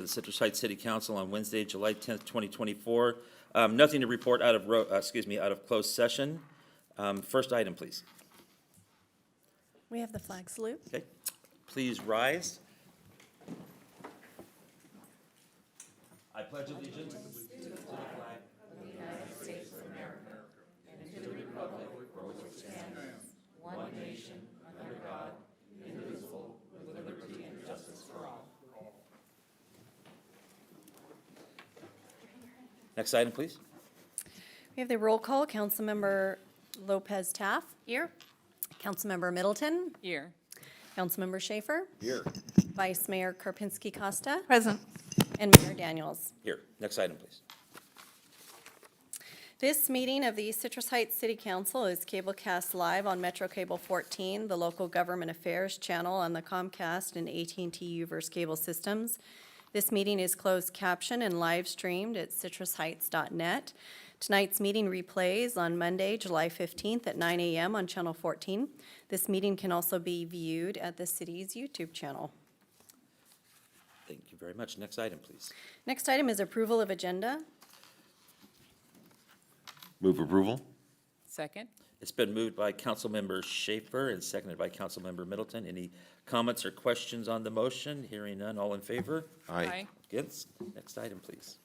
The Citrus Heights City Council on Wednesday, July 10th, 2024. Nothing to report out of closed session. First item, please. We have the flag salute. Okay, please rise. I pledge allegiance to the flag Next item, please. We have the roll call. Councilmember Lopez Taff. Here. Councilmember Middleton. Here. Councilmember Schaefer. Here. Vice Mayor Karpinski Costa. Present. And Mayor Daniels. Here. Next item, please. This meeting of the Citrus Heights City Council is cablecast live on Metro Cable 14, the local government affairs channel on the Comcast and AT&T Uverse cable systems. This meeting is closed caption and live streamed at citrusheights.net. Tonight's meeting replays on Monday, July 15th at 9 a.m. on Channel 14. This meeting can also be viewed at the city's YouTube channel. Thank you very much. Next item, please. Next item is approval of agenda. Move approval? Second. It's been moved by Councilmember Schaefer and seconded by Councilmember Middleton. Any comments or questions on the motion? Hearing none, all in favor? Aye. Against? Next item, please.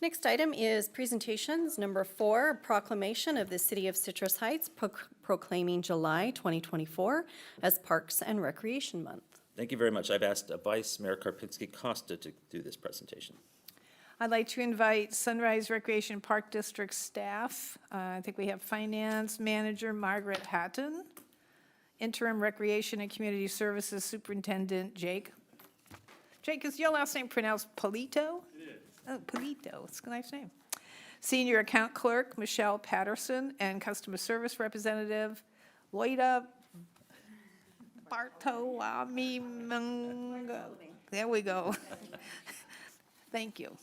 Next item is presentations. Number 4, proclamation of the City of Citrus Heights proclaiming July 2024 as Parks and Recreation Month. Thank you very much. I've asked Vice Mayor Karpinski Costa to do this presentation. I'd like to invite Sunrise Recreation Park District staff. I think we have Finance Manager Margaret Hatton, Interim Recreation and Community Services Superintendent Jake. Jake, is your last name pronounced Polito? It is. Oh, Polito, it's a nice name. Senior Account Clerk Michelle Patterson and Customer Service Representative Loida Bartolami. There we go. Thank you.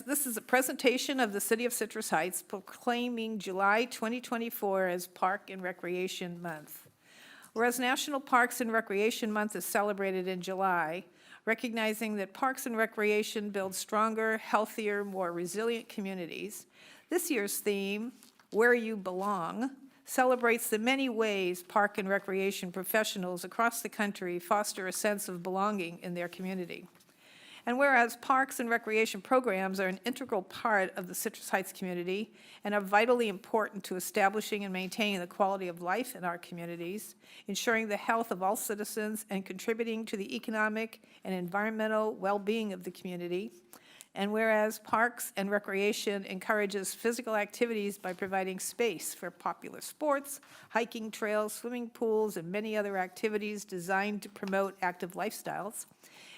This is a presentation of the City of Citrus Heights proclaiming July 2024 as Park and Recreation Month. Whereas National Parks and Recreation Month is celebrated in July, recognizing that parks and recreation build stronger, healthier, more resilient communities, this year's theme, Where You Belong, celebrates the many ways park and recreation professionals across the country foster a sense of belonging in their community. And whereas parks and recreation programs are an integral part of the Citrus Heights community and are vitally important to establishing and maintaining the quality of life in our communities, ensuring the health of all citizens and contributing to the economic and environmental well-being of the community, and whereas parks and recreation encourages physical activities by providing space for popular sports, hiking trails, swimming pools, and many other activities designed to promote active lifestyles,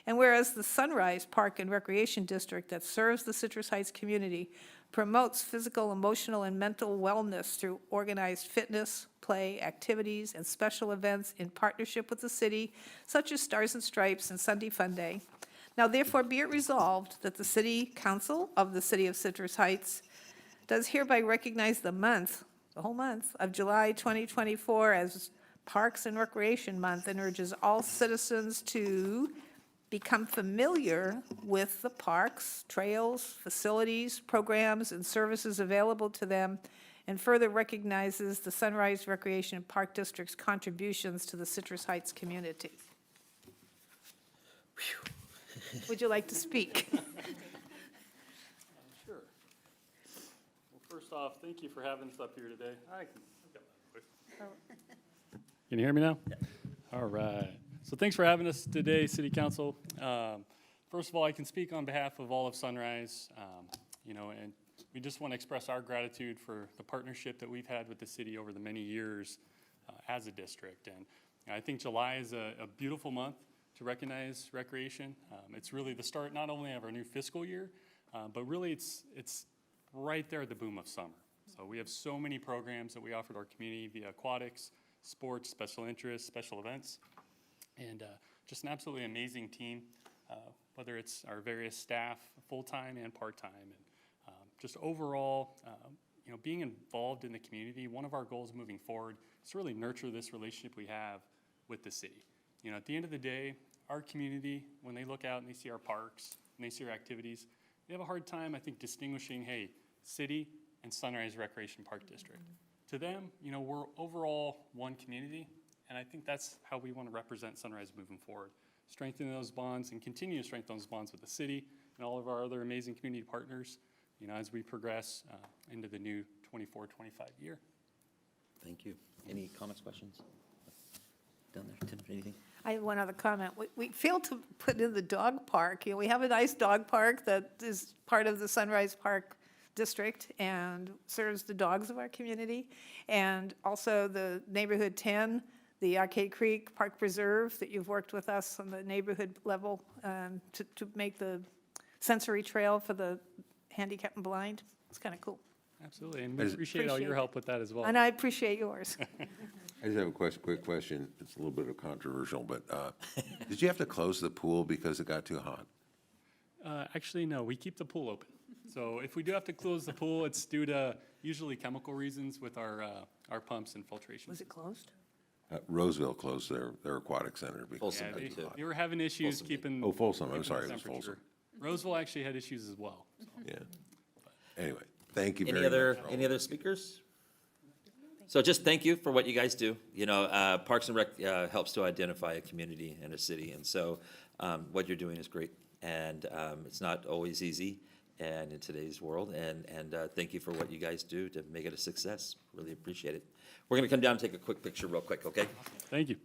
and whereas the Sunrise Park and Recreation District that serves the Citrus Heights community promotes physical, emotional, and mental wellness through organized fitness, play, activities, and special events in partnership with the city, such as Stars and Stripes and Sunday Fun Day. Now therefore be it resolved that the City Council of the City of Citrus Heights does hereby recognize the whole month of July 2024 as Parks and Recreation Month and urges all citizens to become familiar with the parks, trails, facilities, programs, and services available to them, and further recognizes the Sunrise Recreation and Park District's contributions to the Citrus Heights community. Would you like to speak? Sure. Well, first off, thank you for having us up here today. Can you hear me now? Yeah. All right. So thanks for having us today, City Council. First of all, I can speak on behalf of all of Sunrise, and we just want to express our gratitude for the partnership that we've had with the city over the many years as a district. And I think July is a beautiful month to recognize recreation. It's really the start not only of our new fiscal year, but really it's right there at the boom of summer. So we have so many programs that we offer to our community via aquatics, sports, special interests, special events. And just an absolutely amazing team, whether it's our various staff, full-time and part-time. And just overall, being involved in the community, one of our goals moving forward is to really nurture this relationship we have with the city. At the end of the day, our community, when they look out and they see our parks, and they see our activities, they have a hard time, I think, distinguishing, hey, city and Sunrise Recreation Park District. To them, you know, we're overall one community, and I think that's how we want to represent Sunrise moving forward. Strengthen those bonds and continue to strengthen those bonds with the city and all of our other amazing community partners, you know, as we progress into the new 24-25 year. Thank you. Any comments, questions? Down there, Tim, anything? I have one other comment. We failed to put in the dog park. You know, we have a nice dog park that is part of the Sunrise Park District and serves the dogs of our community. And also the Neighborhood 10, the Arcade Creek Park Preserve that you've worked with us on the neighborhood level to make the sensory trail for the handicapped and blind. It's kind of cool. Absolutely, and we appreciate all your help with that as well. And I appreciate yours. I just have a quick question. It's a little bit of controversial, but did you have to close the pool because it got too hot? Actually, no, we keep the pool open. So if we do have to close the pool, it's due to usually chemical reasons with our pumps and filtration. Was it closed? Roseville closed their aquatic center because Folsom it got did too too. hot. They were having issues Folsom did. keeping. Oh, Folsom, I'm keeping sorry, the it was Folsom. temperature. Roseville actually had issues as well. Yeah. Anyway, thank you very Any much. other, for all any of other speakers? So just thank you for what you guys do. You know, Parks and Rec helps to identify a community and a city, and so what you're doing is great. And it's not always easy, and in today's world, and thank you for what you guys do to make it a success. Really appreciate it. We're gonna come down and take a quick picture real quick, okay? Thank you.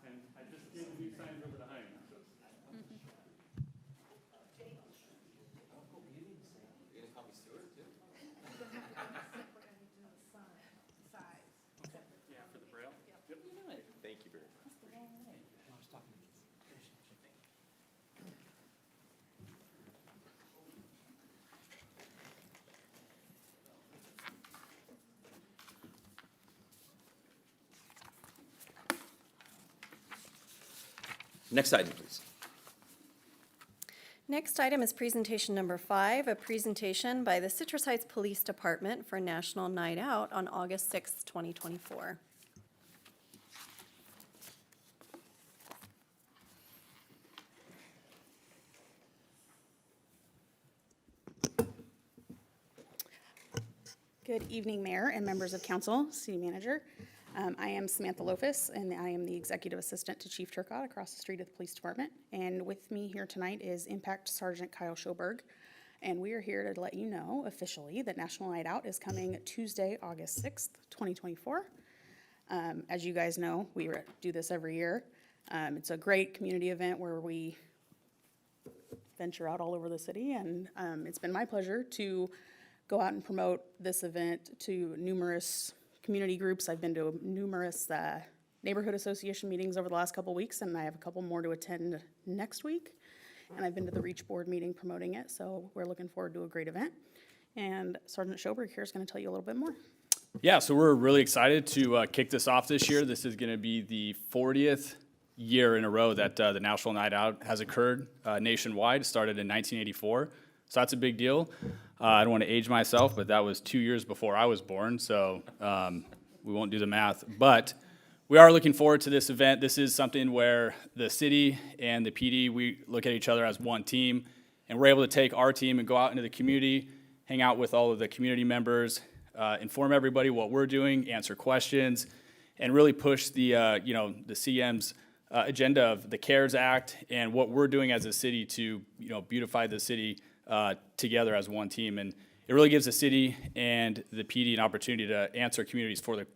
And I just gave the new signs over to Hein. Yeah, for the Braille? Yep. Thank you very much. Next item, please. Next item is presentation number 5, a presentation by the Citrus Heights Police Department for National Night Out on August 6th, 2024. Good evening, Mayor and members of council, City Manager. I am Samantha Lofus, and I am the Executive Assistant to Chief Turcotte across the street at the Police Department. And with me here tonight is Impact Sergeant Kyle Schoberg. And we are here to let you know officially that National Night Out is coming Tuesday, August 6th, 2024. As you guys know, we do this every year. It's a great community event where we venture out all over the city, and it's been my pleasure to go out and promote this event to numerous community groups. I've been to numerous neighborhood association meetings over the last couple weeks, and I have a couple more to attend next week. And I've been to the Reach Board meeting promoting it, so we're looking forward to a great event. And Sergeant Schoberg here is going to tell you a little bit more. Yeah, so we're really excited to kick this off this year. This is going to be the 40th year in a row that the National Night Out has occurred nationwide. It started in 1984, so that's a big deal. I don't want to age myself, but that was 2 years before I was born, so we won't do the math. But we are looking forward to this event. This is something where the city and the PD, we look at each other as one team, and we're able to take our team and go out into the community, hang out with all of the community members, inform everybody what we're doing, answer questions, and really push the the CM's agenda of the CARES Act and what we're doing as a city to beautify the city together as one team. And it really gives the city and the PD an opportunity to answer communities for the,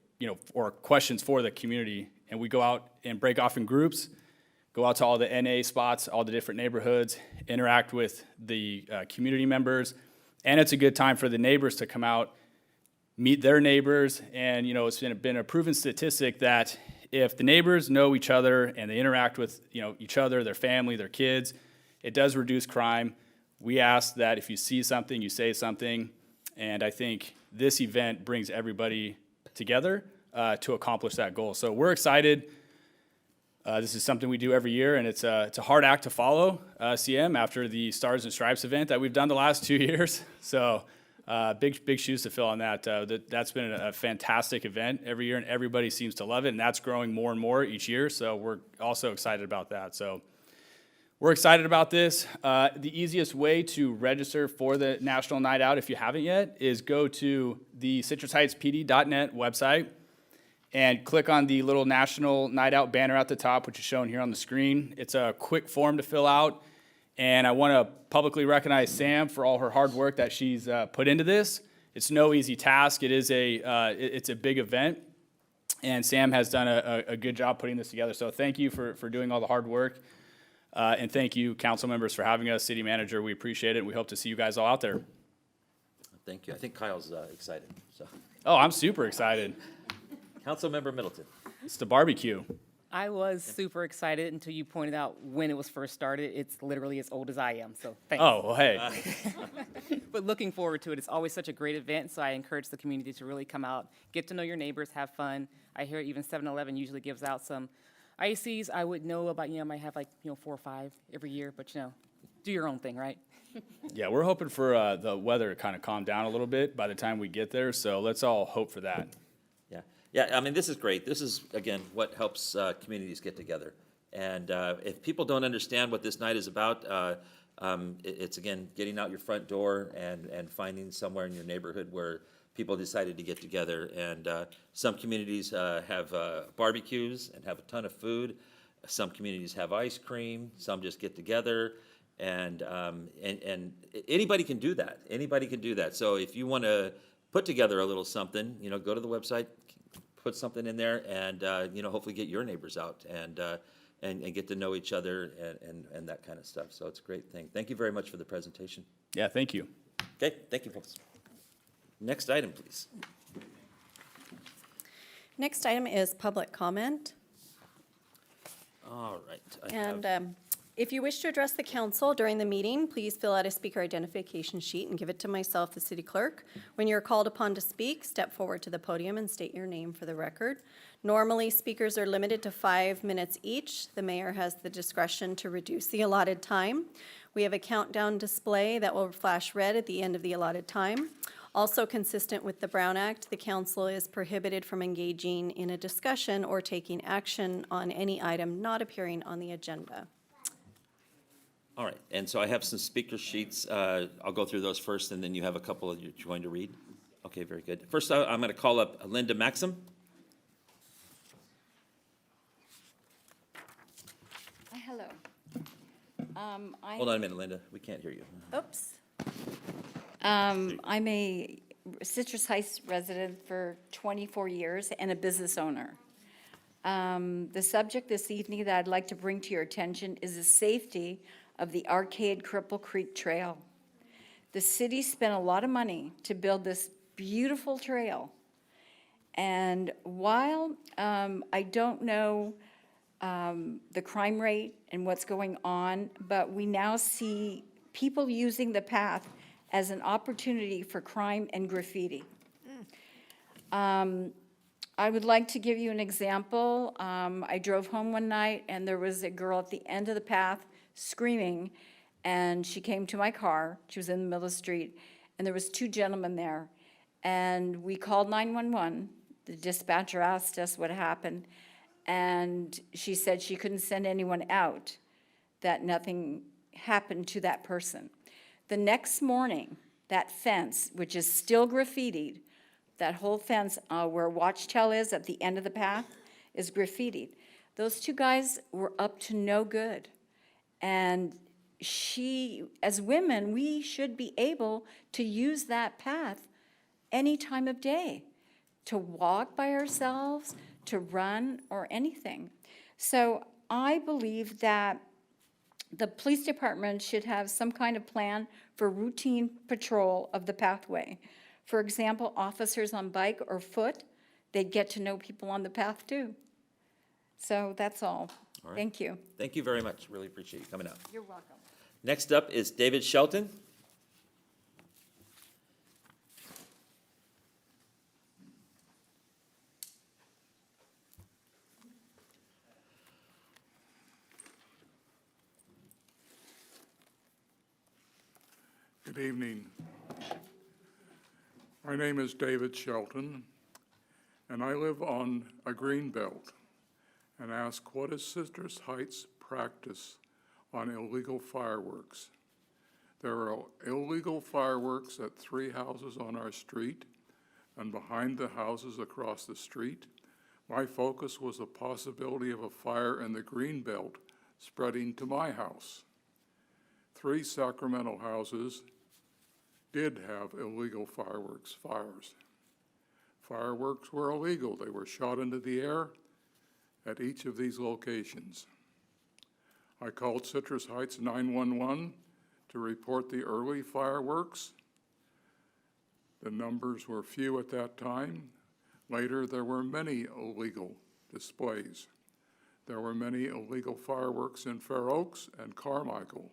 or questions for the community. And we go out and break off in groups, go out to all the NA spots, all the different neighborhoods, interact with the community members. And it's a good time for the neighbors to come out, meet their neighbors. And, it's been a proven statistic that if the neighbors know each other and they interact with, each other, their family, their kids, it does reduce crime. We ask that if you see something, you say something. And I think this event brings everybody together to accomplish that goal. So we're excited. This is something we do every year, and it's a hard act to follow, CM, after the Stars and Stripes event that we've done the last 2 years. So big shoes to fill on that. That's been a fantastic event every year, and everybody seems to love it, and that's growing more and more each year. So we're also excited about that. So we're excited about this. The easiest way to register for the National Night Out, if you haven't yet, is go to the CitrusHeightsPD.net website and click on the little National Night Out banner at the top, which is shown here on the screen. It's a quick form to fill out, and I want to publicly recognize Sam for all her hard work that she's put into this. It's no easy task. It's a big event, and Sam has done a good job putting this together. So thank you for doing all the hard work. And thank you, council members, for having us. City manager, we appreciate it, and we hope to see you guys all out there. Thank you. I think Kyle's excited, so. Oh, I'm super excited. Councilmember Middleton. It's the barbecue. I was super excited until you pointed out when it was first started. It's literally as old as I am, so thanks. Oh, well, hey. But looking forward to it. It's always such a great event, so I encourage the community to really come out, get to know your neighbors, have fun. I hear even 7-Eleven usually gives out some ices. I would know about, I might have 4 or 5 every year, but do your own thing, right? Yeah, we're hoping for the weather to kind of calm down a little bit by the time we get there, so let's all hope for that. Yeah, I mean, this is great. This is, again, what helps communities get together. And if people don't understand what this night is about, it's, again, getting out your front door and finding somewhere in your neighborhood where people decided to get together. And some communities have barbecues and have a ton of food. Some communities have ice cream. Some just get together. And anybody can do that. Anybody can do that. So if you want to put together a little something, go to the website, put something in there, and hopefully get your neighbors out and get to know each other and that kind of stuff. So it's a great thing. Thank you very much for the presentation. Yeah, thank you. Okay, thank you, folks. Next item, please. Next item is public comment. All right. I And have- if you wish to address the council during the meeting, please fill out a speaker identification sheet and give it to myself, the city clerk. When you're called upon to speak, step forward to the podium and state your name for the record. Normally, speakers are limited to 5 minutes each. The mayor has the discretion to reduce the allotted time. We have a countdown display that will flash red at the end of the allotted time. Also consistent with the Brown Act, the council is prohibited from engaging in a discussion or taking action on any item not appearing on the agenda. All right, and so I have some speaker sheets. I'll go through those first, and then you have a couple you're going to read. Okay, very good. First, I'm going to call up Linda Maxim. Hello. Hold on a minute, Linda. We can't hear you. Oops. I'm a Citrus Heights resident for 24 years and a business owner. The subject this evening that I'd like to bring to your attention is the safety of the Arcade Cripple Creek Trail. The city spent a lot of money to build this beautiful trail. And while I don't know the crime rate and what's going on, but we now see people using the path as an opportunity for crime and graffiti. I would like to give you an example. I drove home one night and there was a girl at the end of the path screaming, and she came to my car. She was in the middle of the street, and there was 2 gentlemen there. And we called 911. The dispatcher asked us what happened, and she said she couldn't send anyone out, that nothing happened to that person. The next morning, that fence, which is still graffitied, that whole fence where Watchtel is at the end of the path is graffitied. Those 2 guys were up to no good. And as women, we should be able to use that path any time of day, to walk by ourselves, to run, or anything. So I believe that the police department should have some kind of plan for routine patrol of the pathway. For example, officers on bike or foot, they'd get to know people on the path too. So that's all. right. Thank you. Thank you very much. Really appreciate you coming out. You're welcome. Next up is David Shelton. Good evening. My name is David Shelton, and I live on a green belt and ask, what is Citrus Heights' practice on illegal fireworks? There are illegal fireworks at 3 houses on our street and behind the houses across the street. My focus was the possibility of a fire in the green belt spreading to my house. 3 Sacramento houses did have illegal fireworks fires. Fireworks were illegal. They were shot into the air at each of these locations. I called Citrus Heights 911 to report the early fireworks. The numbers were few at that time. Later, there were many illegal displays. There were many illegal fireworks in Fair Oaks and Carmichael.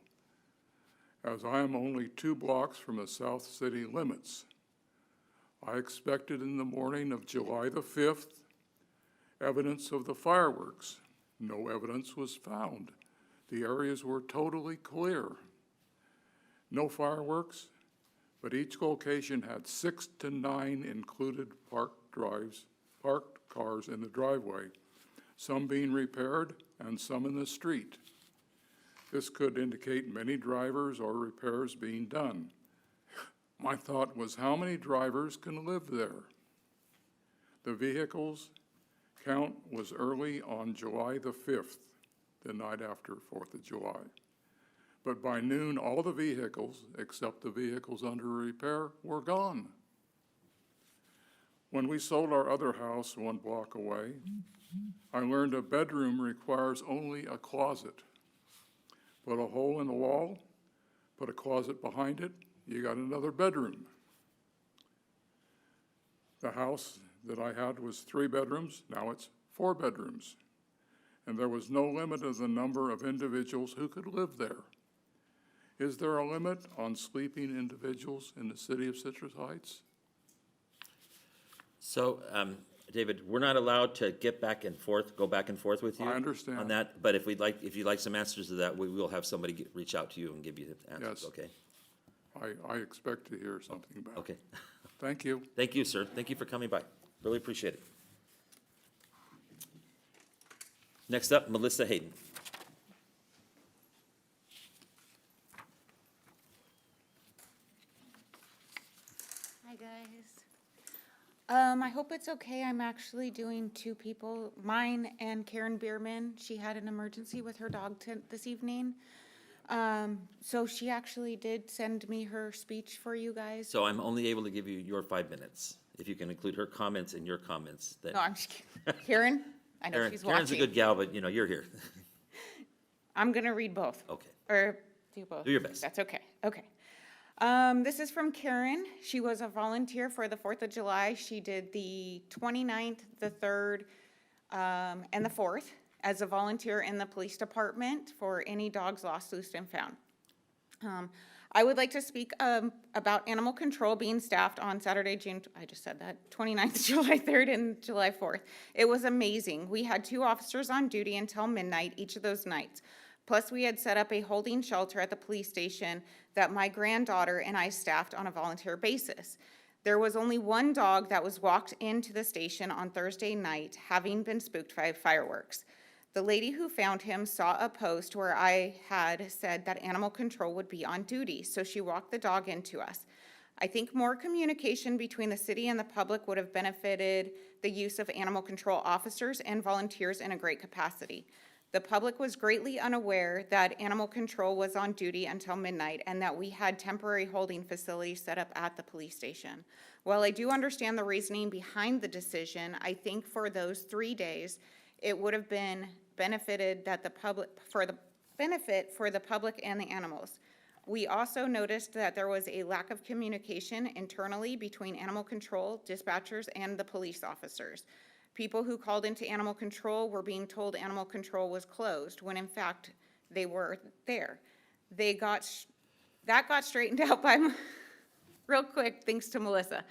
As I am only 2 blocks from the South City limits, I expected in the morning of July the 5th evidence of the fireworks. No evidence was found. The areas were totally clear. No fireworks, but each location had 6 to 9 included parked cars in the driveway, some being repaired and some in the street. This could indicate many drivers or repairs being done. My thought was, how many drivers can live there? The vehicles count was early on July the 5th, the night after 4th of July. But by noon, all the vehicles, except the vehicles under repair, were gone. When we sold our other house 1 block away, I learned a bedroom requires only a closet. Put a hole in the wall, put a closet behind it, you got another bedroom. The house that I had was 3 bedrooms, now it's 4 bedrooms. And there was no limit of the number of individuals who could live there. Is there a limit on sleeping individuals in the city of Citrus Heights? So, David, we're not allowed to go back and forth with you. I understand. On that, but if you'd like some answers to that, we will have somebody reach out to you and give you the answers, Yes. okay? I expect to hear something back. Okay. Thank you. Thank you, sir. Thank you for coming by. Really appreciate it. Next up, Melissa Hayden. Hi, guys. I hope it's okay. I'm actually doing 2 people, mine and Karen Bierman. She had an emergency with her dog this evening. So she actually did send me her speech for you guys. So I'm only able to give you your 5 minutes. If you can include her comments in your comments, then. No, I'm just kidding. Karen, I know she's watching. Karen's a good gal, but you're here. I'm gonna read both. Okay. Or do both. Do your best. That's okay. Okay. This is from Karen. She was a volunteer for the 4th of July. She did the 29th, the 3rd, and the 4th as a volunteer in the police department for any dogs lost, loosed, and found. I would like to speak about animal control being staffed on Saturday, I just said that, 29th, July 3rd, and July 4th. It was amazing. We had 2 officers on duty until midnight each of those nights. Plus, we had set up a holding shelter at the police station that my granddaughter and I staffed on a volunteer basis. There was only 1 dog that was walked into the station on Thursday night, having been spooked by fireworks. The lady who found him saw a post where I had said that animal control would be on duty, so she walked the dog into us. I think more communication between the city and the public would have benefited the use of animal control officers and volunteers in a great capacity. The public was greatly unaware that animal control was on duty until midnight and that we had temporary holding facilities set up at the police station. While I do understand the reasoning behind the decision, I think for those 3 days, it would have been benefited that the public, for the benefit for the public and the animals. We also noticed that there was a lack of communication internally between animal control, dispatchers, and the police officers. People who called into animal control were being told animal control was closed, when in fact they were there. That got straightened out by, real quick, thanks to Melissa.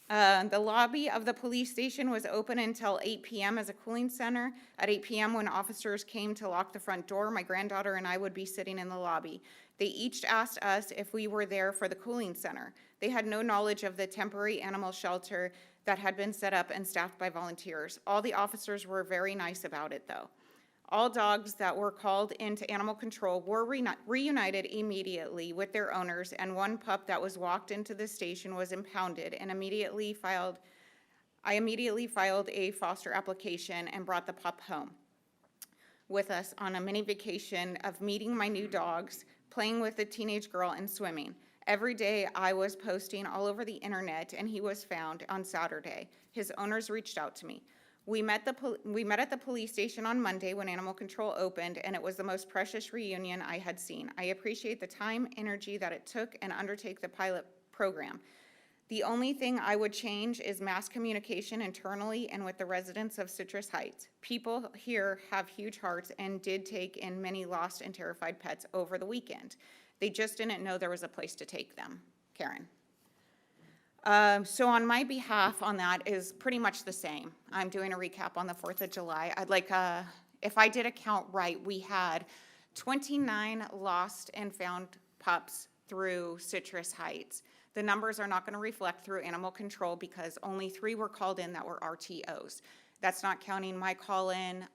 The lobby of the police station was open until 8 p.m. as a cooling center. At 8 p.m., when officers came to lock the front door, my granddaughter and I would be sitting in the lobby. They each asked us if we were there for the cooling center. They had no knowledge of the temporary animal shelter that had been set up and staffed by volunteers. All the officers were very nice about it, though. All dogs that were called into animal control were reunited immediately with their owners, and one pup that was walked into the station was impounded and I immediately filed a foster application and brought the pup home with us on a mini vacation of meeting my new dogs, playing with a teenage girl, and swimming. Every day I was posting all over the internet, and he was found on Saturday. His owners reached out to me. We met at the police station on Monday when animal control opened, and it was the most precious reunion I had seen. I appreciate the time, energy that it took and undertake the pilot program. The only thing I would change is mass communication internally and with the residents of Citrus Heights. People here have huge hearts and did take in many lost and terrified pets over the weekend. They just didn't know there was a place to take them. Karen. So on my behalf on that is pretty much the same. I'm doing a recap on the 4th of July. I'd like, if I did a count right, we had 29 lost and found pups through Citrus Heights. The numbers are not going to reflect through animal control because only 3 were called in that were RTOs. That's not counting my call-in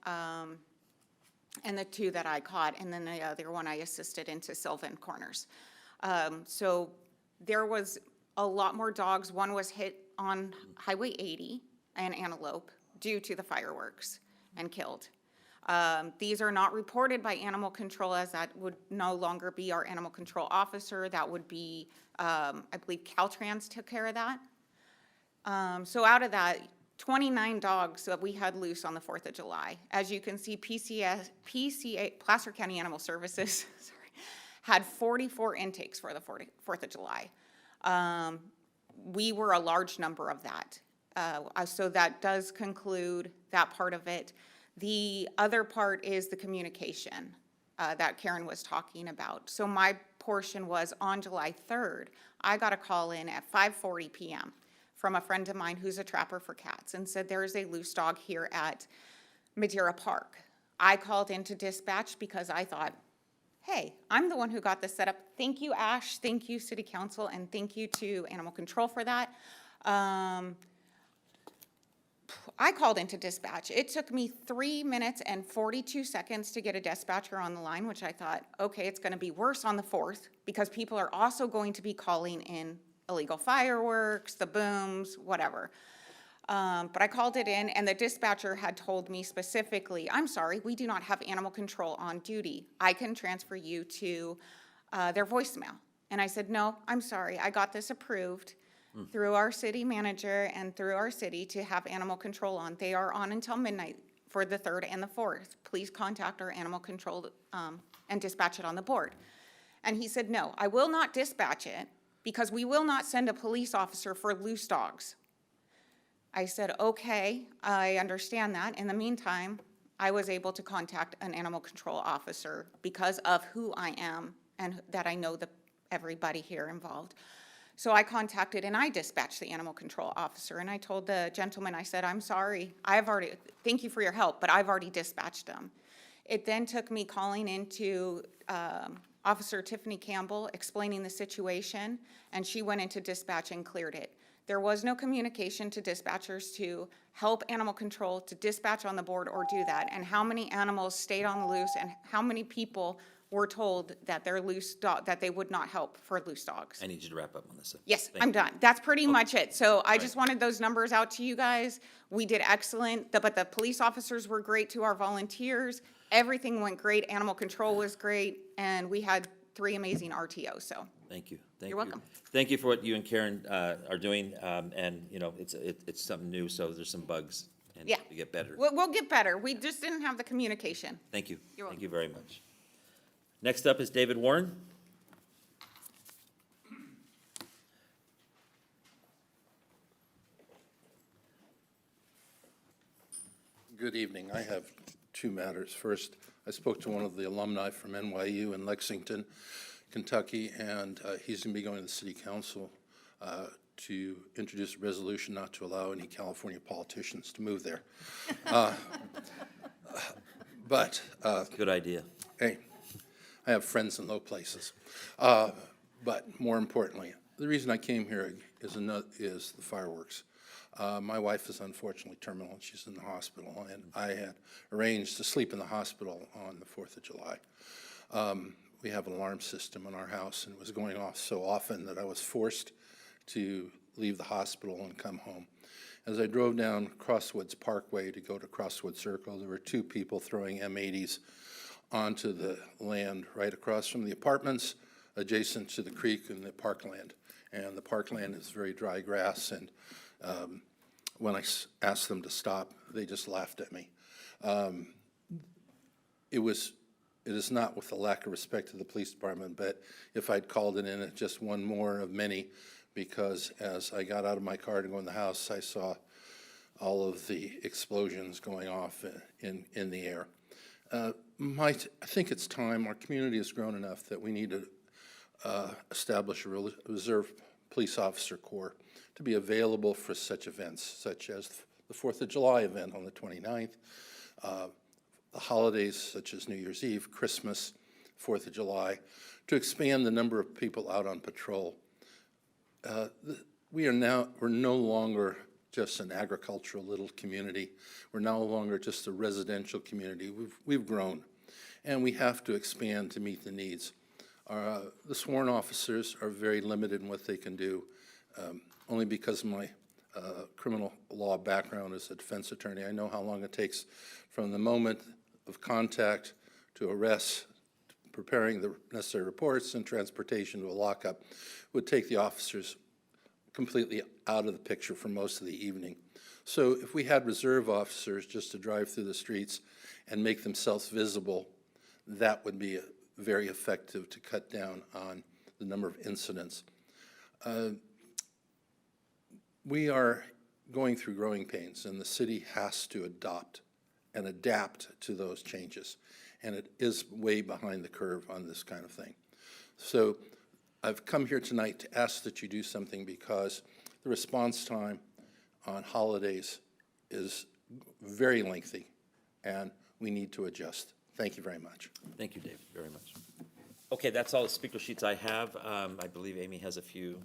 and the 2 that I caught, and then the other one I assisted into Sylvan Corners. So there was a lot more dogs. One was hit on Highway 80 and Antelope due to the fireworks and killed. These are not reported by animal control, as that would no longer be our animal control officer. That would be, I believe Caltrans took care of that. So out of that, 29 dogs that we had loose on the 4th of July. As you can see, PCA, Placer County Animal Services, had 44 intakes for the 4th of July. We were a large number of that. So that does conclude that part of it. The other part is the communication that Karen was talking about. So my portion was on July 3rd. I got a call in at 5:40 p.m. from a friend of mine who's a trapper for cats and said there is a loose dog here at Madeira Park. I called into dispatch because I thought, hey, I'm the one who got this set up. Thank you, Ash. Thank you, City Council, and thank you to Animal Control for that. I called into dispatch. It took me 3 minutes and 42 seconds to get a dispatcher on the line, which I thought, okay, it's going to be worse on the 4th because people are also going to be calling in illegal fireworks, the booms, whatever. But I called it in, and the dispatcher had told me specifically, I'm sorry, we do not have animal control on duty. I can transfer you to their voicemail. And I said, no, I'm sorry, I got this approved through our city manager and through our city to have animal control on. They are on until midnight for the 3rd and the 4th. Please contact our animal control and dispatch it on the board. And he said, no, I will not dispatch it because we will not send a police officer for loose dogs. I said, okay, I understand that. In the meantime, I was able to contact an animal control officer because of who I am and that I know everybody here involved. So I contacted and I dispatched the animal control officer, and I told the gentleman, I said, I'm sorry, thank you for your help, but I've already dispatched them. It then took me calling into Officer Tiffany Campbell, explaining the situation, and she went into dispatch and cleared it. There was no communication to dispatchers to help animal control to dispatch on the board or do that, and how many animals stayed on the loose and how many people were told that they're loose dog, that they would not help for loose dogs. I need you to wrap up, Melissa. Yes, Thank I'm you. done. That's pretty much it. So I just wanted those numbers out to you guys. We did excellent, but the police officers were great to our volunteers. Everything went great. Animal control was great, and we had 3 amazing RTOs, so. Thank you. Thank You're you. welcome. Thank you for what you and Karen are doing, and, you know, it's something new, so there's some bugs, and Yeah. we get better. We'll get better. We just didn't have the communication. Thank you. You're Thank you very much. Next up is David Warren. Good evening. I have 2 matters. First, I spoke to one of the alumni from NYU in Lexington, Kentucky, and he's going to be going to the city council to introduce a resolution not to allow any California politicians to move there. But Good idea. hey, I have friends in low places. But more importantly, the reason I came here is the fireworks. My wife is unfortunately terminal, and she's in the hospital, and I had arranged to sleep in the hospital on the 4th of July. We have an alarm system in our house, and it was going off so often that I was forced to leave the hospital and come home. As I drove down Crosswoods Parkway to go to Crosswoods Circle, there were 2 people throwing M80s onto the land right across from the apartments, adjacent to the creek and the parkland. And the parkland is very dry grass, and when I asked them to stop, they just laughed at me. It is not with a lack of respect to the police department, but if I'd called it in, it's just one more of many, because as I got out of my car to go in the house, I saw all of the explosions going off in the air. I think it's time. Our community has grown enough that we need to establish a reserve police officer corps to be available for such events, such as the 4th of July event on the 29th, the holidays such as New Year's Eve, Christmas, 4th of July, to expand the number of people out on patrol. We're no longer just an agricultural little community. We're no longer just a residential community. We've grown, and we have to expand to meet the needs. The sworn officers are very limited in what they can do, only because of my criminal law background as a defense attorney. I know how long it takes from the moment of contact to arrest, preparing the necessary reports, and transportation to a lockup would take the officers completely out of the picture for most of the evening. So if we had reserve officers just to drive through the streets and make themselves visible, that would be very effective to cut down on the number of incidents. We are going through growing pains, and the city has to adopt and adapt to those changes. And it is way behind the curve on this kind of thing. So I've come here tonight to ask that you do something, because the response time on holidays is very lengthy, and we need to adjust. Thank you very much. Thank you, David, very much. Okay, that's all the speaker sheets I have. I believe Amy has a few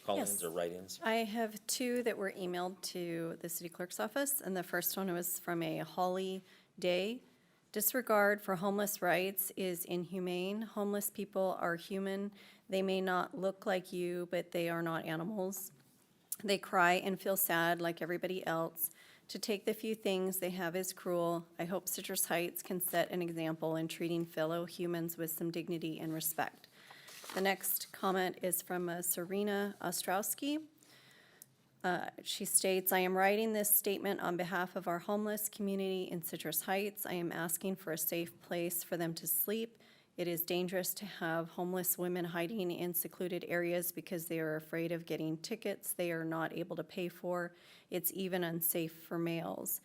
call-ins Yes. or write-ins. I have 2 that were emailed to the city clerk's office, and the first one was from a Holly Day. Disregard for homeless rights is inhumane. Homeless people are human. They may not look like you, but they are not animals. They cry and feel sad like everybody else. To take the few things they have is cruel. I hope Citrus Heights can set an example in treating fellow humans with some dignity and respect. The next comment is from Serena Ostrowski. She states, I am writing this statement on behalf of our homeless community in Citrus Heights. I am asking for a safe place for them to sleep. It is dangerous to have homeless women hiding in secluded areas because they are afraid of getting tickets they are not able to pay for. It's even unsafe for males.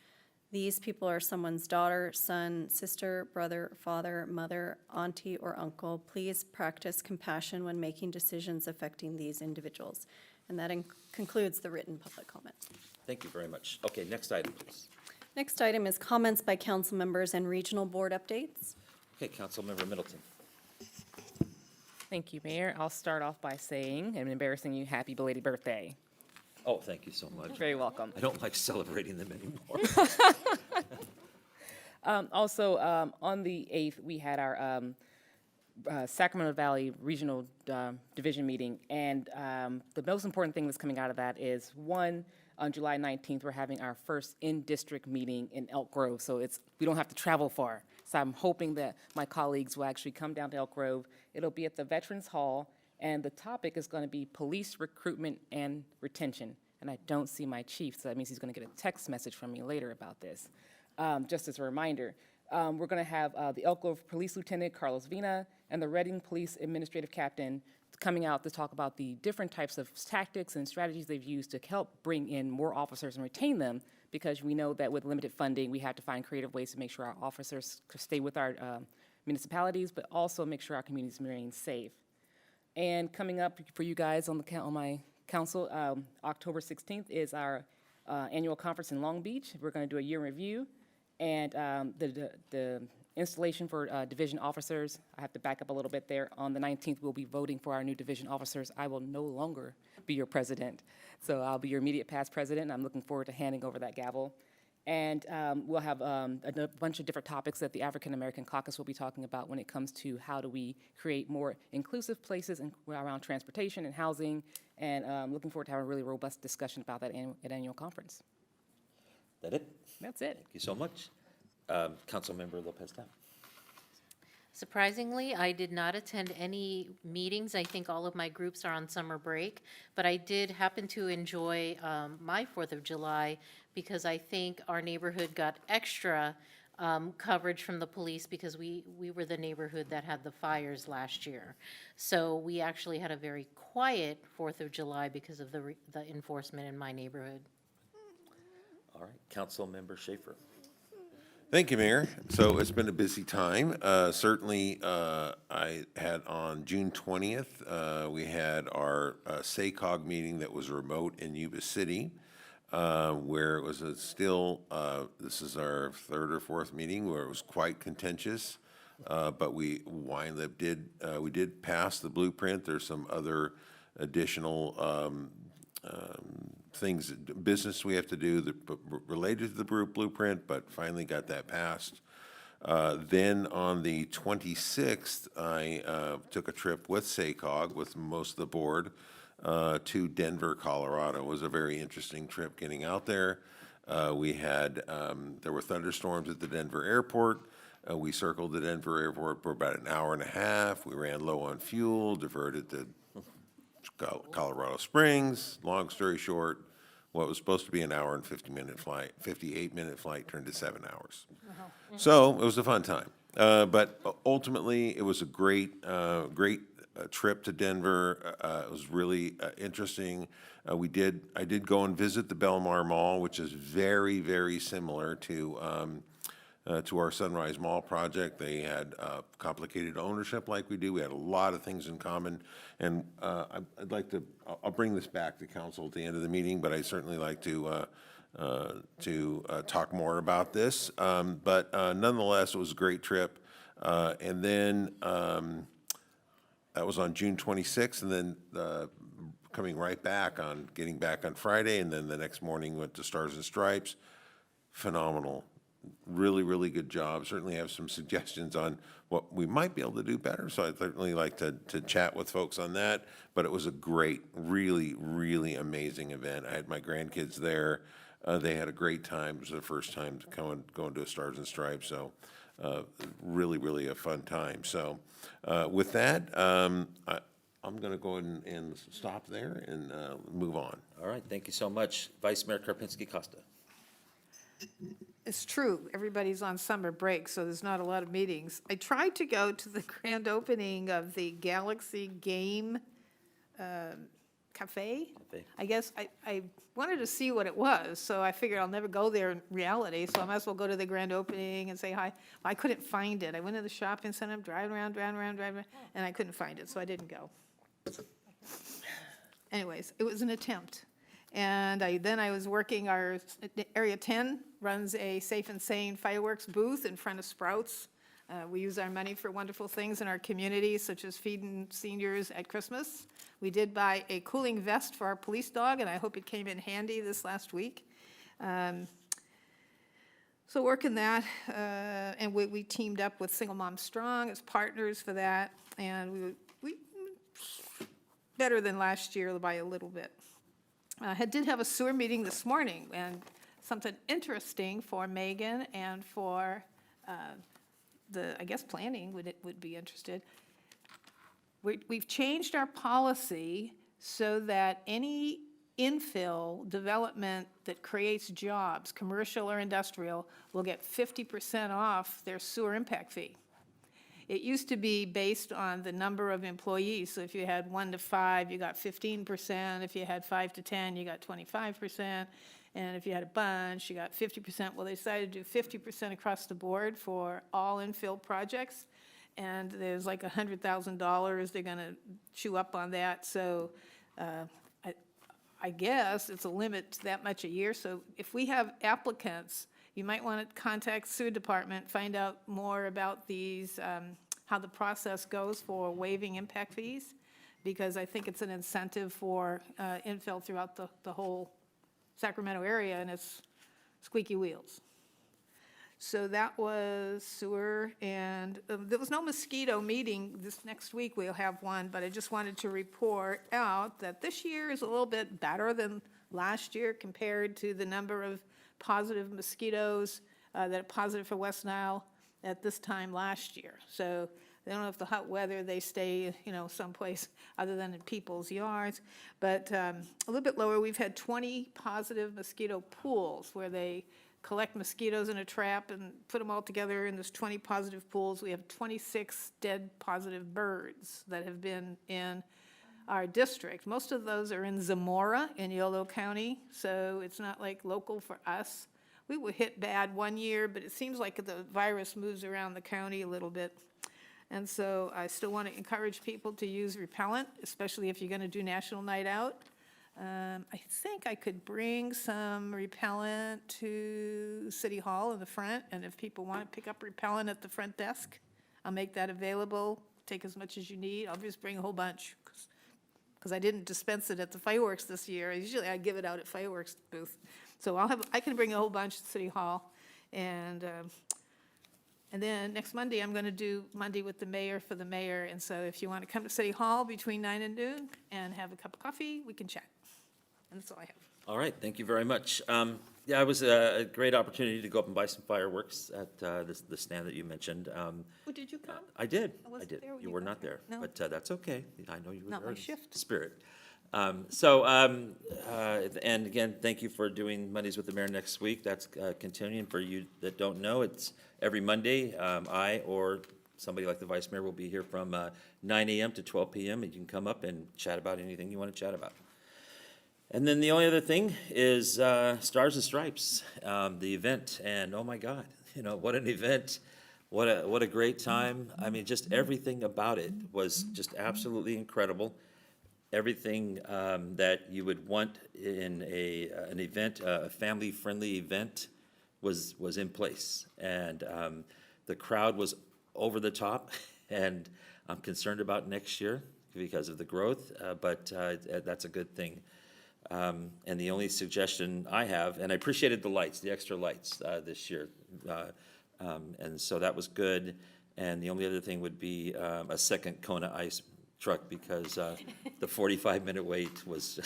These people are someone's daughter, son, sister, brother, father, mother, auntie, or uncle. Please practice compassion when making decisions affecting these individuals. And that concludes the written public comment. Thank you very much. Okay, next item, please. Next item is comments by council members and regional board updates. Okay, Councilmember Middleton. Thank you, Mayor. I'll start off by saying, and embarrassing you, happy belated birthday. Oh, thank you so much. You're very welcome. I don't like celebrating them anymore. Also, on the 8th, we had our Sacramento Valley Regional Division meeting, and the most important thing that's coming out of that is, one, on July 19th, we're having our first in-district meeting in Elk Grove, so we don't have to travel far. So I'm hoping that my colleagues will actually come down to Elk Grove. It'll be at the Veterans Hall, and the topic is going to be police recruitment and retention. And I don't see my chief, so that means he's going to get a text message from me later about this. Just as a reminder, we're going to have the Elk Grove Police Lieutenant Carlos Vina and the Reading Police Administrative Captain coming out to talk about the different types of tactics and strategies they've used to help bring in more officers and retain them, because we know that with limited funding, we have to find creative ways to make sure our officers stay with our municipalities, but also make sure our communities remain safe. And coming up for you guys on my council, October 16th is our annual conference in Long Beach. We're going to do a year in review, and the installation for division officers, I have to back up a little bit there. On the 19th, we'll be voting for our new division officers. I will no longer be your president, so I'll be your immediate past president, and I'm looking forward to handing over that gavel. And we'll have a bunch of different topics that the African American Caucus will be talking about when it comes to how do we create more inclusive places around transportation and housing, and looking forward to having a really robust discussion about that at annual conference. That it? That's it. Thank you so much. Councilmember Lopez-Tam. Surprisingly, I did not attend any meetings. I think all of my groups are on summer break, but I did happen to enjoy my 4th of July because I think our neighborhood got extra coverage from the police because we were the neighborhood that had the fires last year. So we actually had a very quiet 4th of July because of the enforcement in my neighborhood. All right, Councilmember Schaefer. Thank you, Mayor. So it's been a busy time. Certainly, I had on June 20th, we had our SACOG meeting that was remote in Yuba City, where it was this is our 3rd or 4th meeting where it was quite contentious, but we did pass the blueprint. There's some other additional things, business we have to do that related to the blueprint, but finally got that passed. Then on the 26th, I took a trip with SACOG, with most of the board, to Denver, Colorado. It was a very interesting trip getting out there. There were thunderstorms at the Denver airport. We circled the Denver airport for about an hour and a half. We ran low on fuel, diverted to Colorado Springs. Long story short, what was supposed to be an hour and 58-minute flight turned to 7 hours. So it was a fun time. But ultimately, it was a great trip to Denver. It was really interesting. I did go and visit the Belmar Mall, which is very, very similar to our Sunrise Mall project. They had complicated ownership like we do. We had a lot of things in common. And I'll bring this back to council at the end of the meeting, but I'd certainly like to talk more about this. But nonetheless, it was a great trip. And then that was on June 26th, and then getting back on Friday, and then the next morning went to Stars and Stripes. Phenomenal. Really, really good job. Certainly have some suggestions on what we might be able to do better, so I'd certainly like to chat with folks on that. But it was a great, really, really amazing event. I had my grandkids there. They had a great time. It was their first time going to a Stars and Stripes, so really, really a fun time. So with that, I'm going to go ahead and stop there and move on. All right, thank you so much. Vice Mayor Karpinski-Costa. It's true, everybody's on summer break, so there's not a lot of meetings. I tried to go to the grand opening of the Galaxy Game Cafe. I guess I wanted to see what it was, so I figured I'll never go there in reality, so I might as well go to the grand opening and say hi. I couldn't find it. I went to the shopping center, driving around, and I couldn't find it, so I didn't go. Anyways, it was an attempt. And I was working, our Area 10 runs a Safe and Sane fireworks booth in front of Sprouts. We use our money for wonderful things in our community, such as feeding seniors at Christmas. We did buy a cooling vest for our police dog, and I hope it came in handy this last week. So working that, and we teamed up with Single Mom Strong as partners for that. and we better than last year by a little bit. Did have a sewer meeting this morning, and something interesting for Megan and for I guess planning would be interested. We've changed our policy so that any infill development that creates jobs, commercial or industrial, will get 50% off their sewer impact fee. It used to be based on the number of employees, so if you had 1 to 5, you got 15%, if you had 5 to 10, you got 25%, and if you had a bunch, you got 50%. Well, they decided to do 50% across the board for all infill projects, and there's like $100,000 they're gonna chew up on that, so I guess it's a limit to that much a year, so if we have applicants, you might want to contact sewer department, find out more about these, how the process goes for waiving impact fees, because I think it's an incentive for infill throughout the whole Sacramento area, and it's squeaky wheels. So that was sewer, and there was no mosquito meeting. This next week we'll have one, but I just wanted to report out that this year is a little bit better than last year compared to the number of positive mosquitoes that are positive for West Nile at this time last year. So I don't know if the hot weather, they stay, someplace other than in people's yards. But a little bit lower, we've had 20 positive mosquito pools where they collect mosquitoes in a trap and put them all together, and there's 20 positive pools. We have 26 dead positive birds that have been in our district. Most of those are in Zamora in Yolo County, so it's not like local for us. We were hit bad one year, but it seems like the virus moves around the county a little bit. And so I still want to encourage people to use repellent, especially if you're going to do National Night Out. I think I could bring some repellent to City Hall in the front, and if people want to pick up repellent at the front desk, I'll make that available. Take as much as you need. I'll just bring a whole bunch, because I didn't dispense it at the fireworks this year. Usually I give it out at fireworks booth. So I can bring a whole bunch to City Hall. And then next Monday, I'm going to do Monday with the mayor for the mayor. And so if you want to come to City Hall between 9 and noon and have a cup of coffee, we can chat. And that's all I have. All right, thank you very much. Yeah, it was a great opportunity to go up and buy some fireworks at the stand that you mentioned. Oh, did you come? I did. I wasn't there when You you were got not there, there. No. but that's okay. I know you were Not there my in shift. spirit. And again, thank you for doing Mondays with the Mayor next week. That's continuing. For you that don't know, it's every Monday. I or somebody like the Vice Mayor will be here from 9 a.m. to 12 p.m. and you can come up and chat about anything you want to chat about. And then the only other thing is Stars and Stripes, the event, and oh my God, what an event. What a great time. I mean, just everything about it was just absolutely incredible. Everything that you would want in an event, a family-friendly event, was in place. And the crowd was over the top, and I'm concerned about next year because of the growth, but that's a good thing. And the only suggestion I have, and I appreciated the lights, the extra lights this year, and so that was good. And the only other thing would be a second Kona Ice truck, because the 45-minute wait was,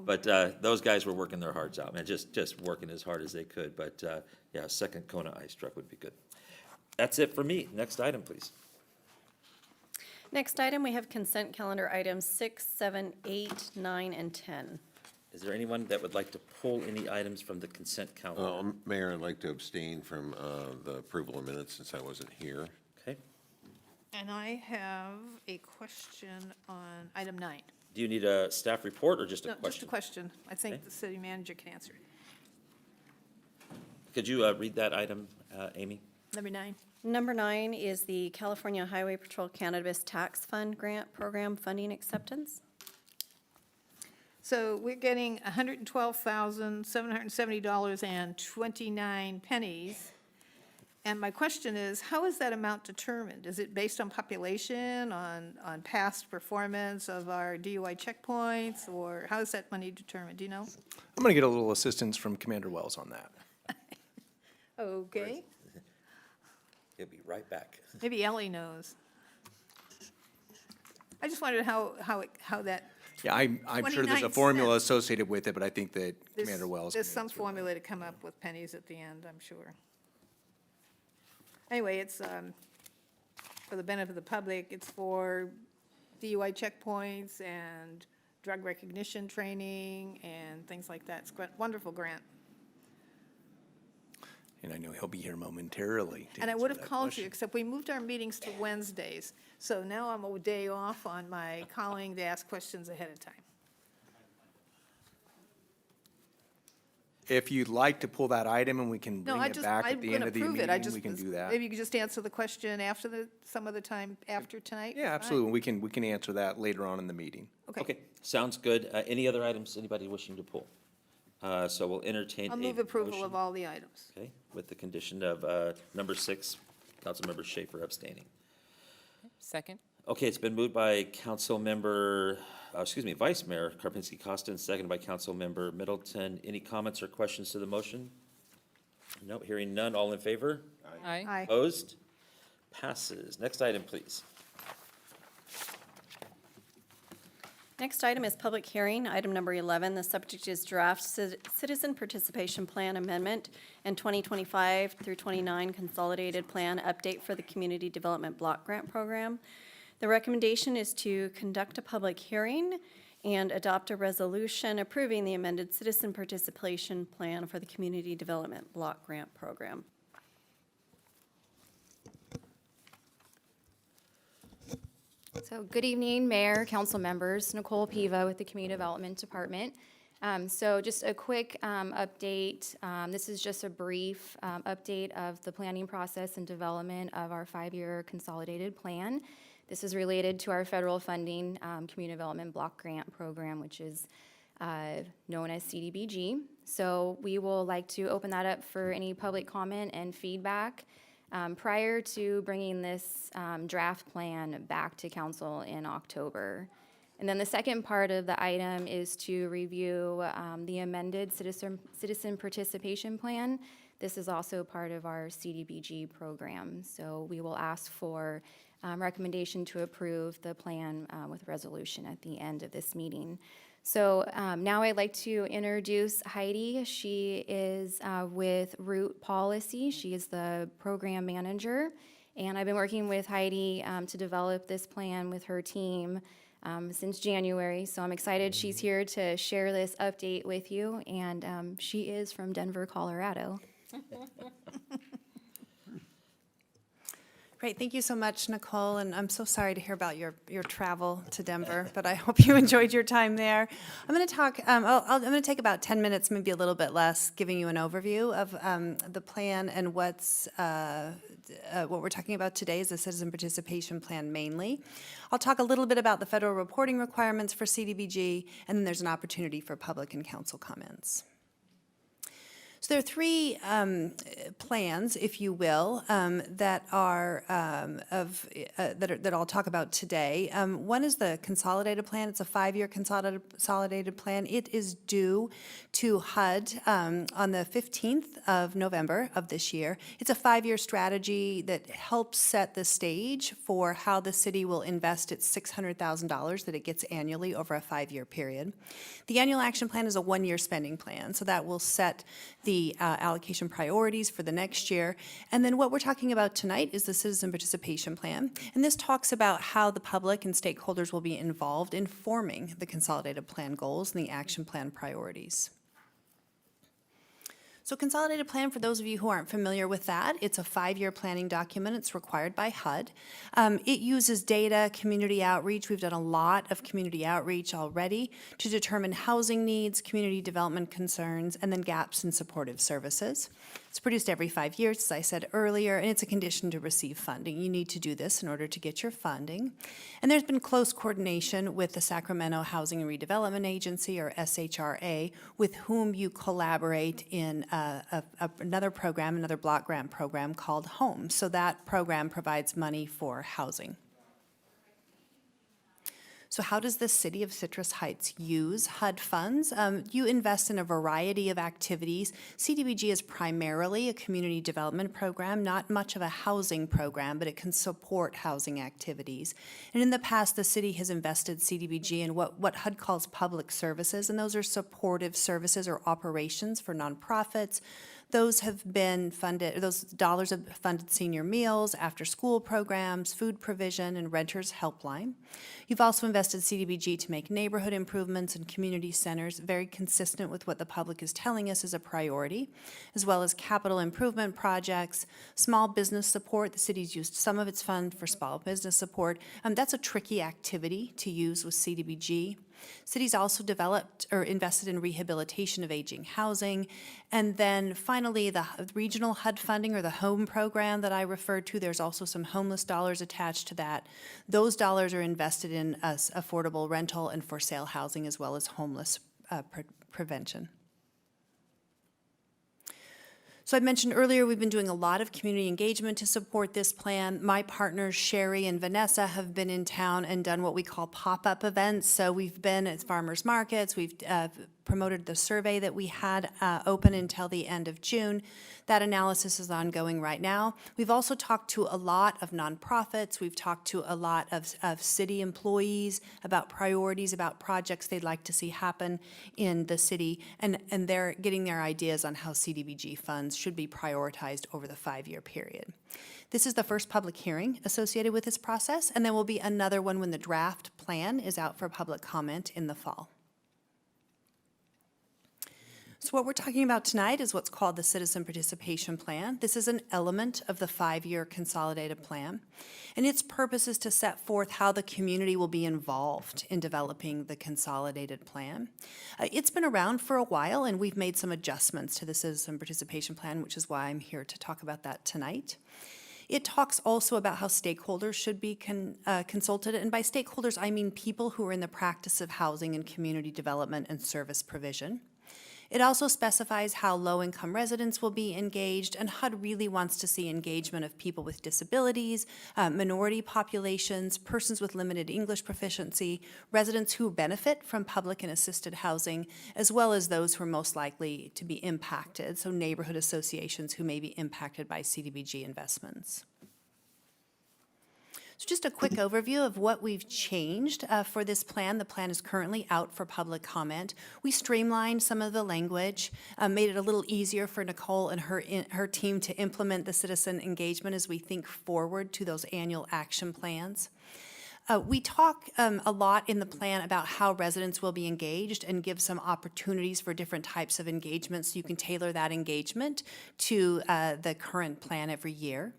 but those guys were working their hearts out, man, just working as hard as they could. But yeah, a second Kona Ice truck would be good. That's it for me. Next item, please. Next item, we have consent calendar items 6, 7, 8, 9, and 10. Is there anyone that would like to pull any items from the consent calendar? Mayor, I'd like to abstain from the approval of minutes since I wasn't here. Okay. And I have a question on item 9. Do you need a staff report or just a No, just a question? question. I think Okay. the city manager can answer it. Could you read that item, Amy? Number 9. Number 9 is the California Highway Patrol Cannabis Tax Fund Grant Program funding acceptance. So we're getting $112,770.29. And my question is, how is that amount determined? Is it based on population, on past performance of our DUI checkpoints, or how is that money determined? Do you know? I'm going to get a little assistance from Commander Wells on that. Okay. He'll be right back. Maybe Ellie knows. I just wondered how that, Yeah, I'm sure there's a 29 formula cents. associated with it, but I think that there's Commander Wells. there's can some answer that. formula to come up with pennies at the end, I'm sure. Anyway, it's for the benefit of the public. It's for DUI checkpoints and drug recognition training and things like that. It's a wonderful grant. And I know he'll be here momentarily to And I answer would have that called question. you, except we moved our meetings to Wednesdays. So now I'm a day off on my calling to ask questions ahead of time. If you'd like to pull that item and we can No, bring it back at I'm the going end to of the prove it. I meeting, just we can was- do that. Maybe you could just answer the question after some other time after tonight? Yeah, Fine. absolutely. We can answer that later on in the meeting. Okay, sounds good. Any other items anybody wishing to pull? So we'll entertain a I'll move approval motion. of all the items. Okay, with the condition of number 6, Councilmember Schaefer abstaining. Second. Okay, it's been moved by Vice Mayor Karpinski-Costa, and seconded by Councilmember Middleton. Any comments or questions to the motion? No, hearing none. All in favor? Aye. Aye. Opposed? Passes. Next item, please. Next item is public hearing, item number 11. The subject is draft citizen participation plan amendment and 2025 through 29 consolidated plan update for the Community Development Block Grant Program. The recommendation is to conduct a public hearing and adopt a resolution approving the amended citizen participation plan for the Community Development Block Grant Program. So good evening, Mayor, council members. Nicole Piva with the Community Development Department. So just a quick update. This is just a brief update of the planning process and development of our 5-year consolidated plan. This is related to our federal funding Community Development Block Grant Program, which is known as CDBG. So we will like to open that up for any public comment and feedback prior to bringing this draft plan back to council in October. And then the second part of the item is to review the amended citizen participation plan. This is also part of our CDBG program. So we will ask for recommendation to approve the plan with resolution at the end of this meeting. So now I'd like to introduce Heidi. She is with Root Policy. She is the program manager. And I've been working with Heidi to develop this plan with her team since January. So I'm excited she's here to share this update with you. And she is from Denver, Colorado. Great, thank you so much, Nicole, and I'm so sorry to hear about your travel to Denver, but I hope you enjoyed your time there. I'm going to talk, I'm going to take about 10 minutes, maybe a little bit less, giving you an overview of the plan and what we're talking about today is the citizen participation plan mainly. I'll talk a little bit about the federal reporting requirements for CDBG, and then there's an opportunity for public and council comments. So there are 3 plans, if you will, that are that I'll talk about today. One is the consolidated plan. It's a 5-year consolidated plan. It is due to HUD on the 15th of November of this year. It's a 5-year strategy that helps set the stage for how the city will invest its $600,000 that it gets annually over a 5-year period. The annual action plan is a 1-year spending plan, so that will set the allocation priorities for the next year. And then what we're talking about tonight is the citizen participation plan. And this talks about how the public and stakeholders will be involved in forming the consolidated plan goals and the action plan priorities. So consolidated plan, for those of you who aren't familiar with that, it's a 5-year planning document. It's required by HUD. It uses data, community outreach. We've done a lot of community outreach already to determine housing needs, community development concerns, and then gaps in supportive services. It's produced every 5 years, as I said earlier, and it's a condition to receive funding. You need to do this in order to get your funding. And there's been close coordination with the Sacramento Housing and Redevelopment Agency, or SHRA, with whom you collaborate in another program, another block grant program called HOME. So that program provides money for housing. So how does the city of Citrus Heights use HUD funds? You invest in a variety of activities. CDBG is primarily a community development program, not much of a housing program, but it can support housing activities. And in the past, the city has invested CDBG in what HUD calls public services, and those are supportive services or operations for nonprofits. Those have been funded, those dollars have funded senior meals, after-school programs, food provision, and renters helpline. You've also invested CDBG to make neighborhood improvements and community centers, very consistent with what the public is telling us is a priority, as well as capital improvement projects, small business support. The city's used some of its fund for small business support. That's a tricky activity to use with CDBG. Cities also developed or invested in rehabilitation of aging housing. And then finally, the regional HUD funding or the home program that I referred to, there's also some homeless dollars attached to that. Those dollars are invested in affordable rental and for sale housing as well as homeless prevention. So I mentioned earlier, we've been doing a lot of community engagement to support this plan. My partners, Sherry and Vanessa, have been in town and done what we call pop-up events. So we've been at farmers markets, we've promoted the survey that we had open until the end of June. That analysis is ongoing right now. We've also talked to a lot of nonprofits. We've talked to a lot of city employees about priorities, about projects they'd like to see happen in the city, and they're getting their ideas on how CDBG funds should be prioritized over the 5-year period. This is the first public hearing associated with this process, and there will be another one when the draft plan is out for public comment in the fall. So what we're talking about tonight is what's called the Citizen Participation Plan. This is an element of the 5-year consolidated plan, and its purpose is to set forth how the community will be involved in developing the consolidated plan. It's been around for a while, and we've made some adjustments to the Citizen Participation Plan, which is why I'm here to talk about that tonight. It talks also about how stakeholders should be consulted, and by stakeholders, I mean people who are in the practice of housing and community development and service provision. It also specifies how low-income residents will be engaged, and HUD really wants to see engagement of people with disabilities, minority populations, persons with limited English proficiency, residents who benefit from public and assisted housing, as well as those who are most likely to be impacted, so neighborhood associations who may be impacted by CDBG investments. So just a quick overview of what we've changed for this plan. The plan is currently out for public comment. We streamlined some of the language, made it a little easier for Nicole and her team to implement the citizen engagement as we think forward to those annual action plans. We talk a lot in the plan about how residents will be engaged and give some opportunities for different types of engagement, so you can tailor that engagement to the current plan every year.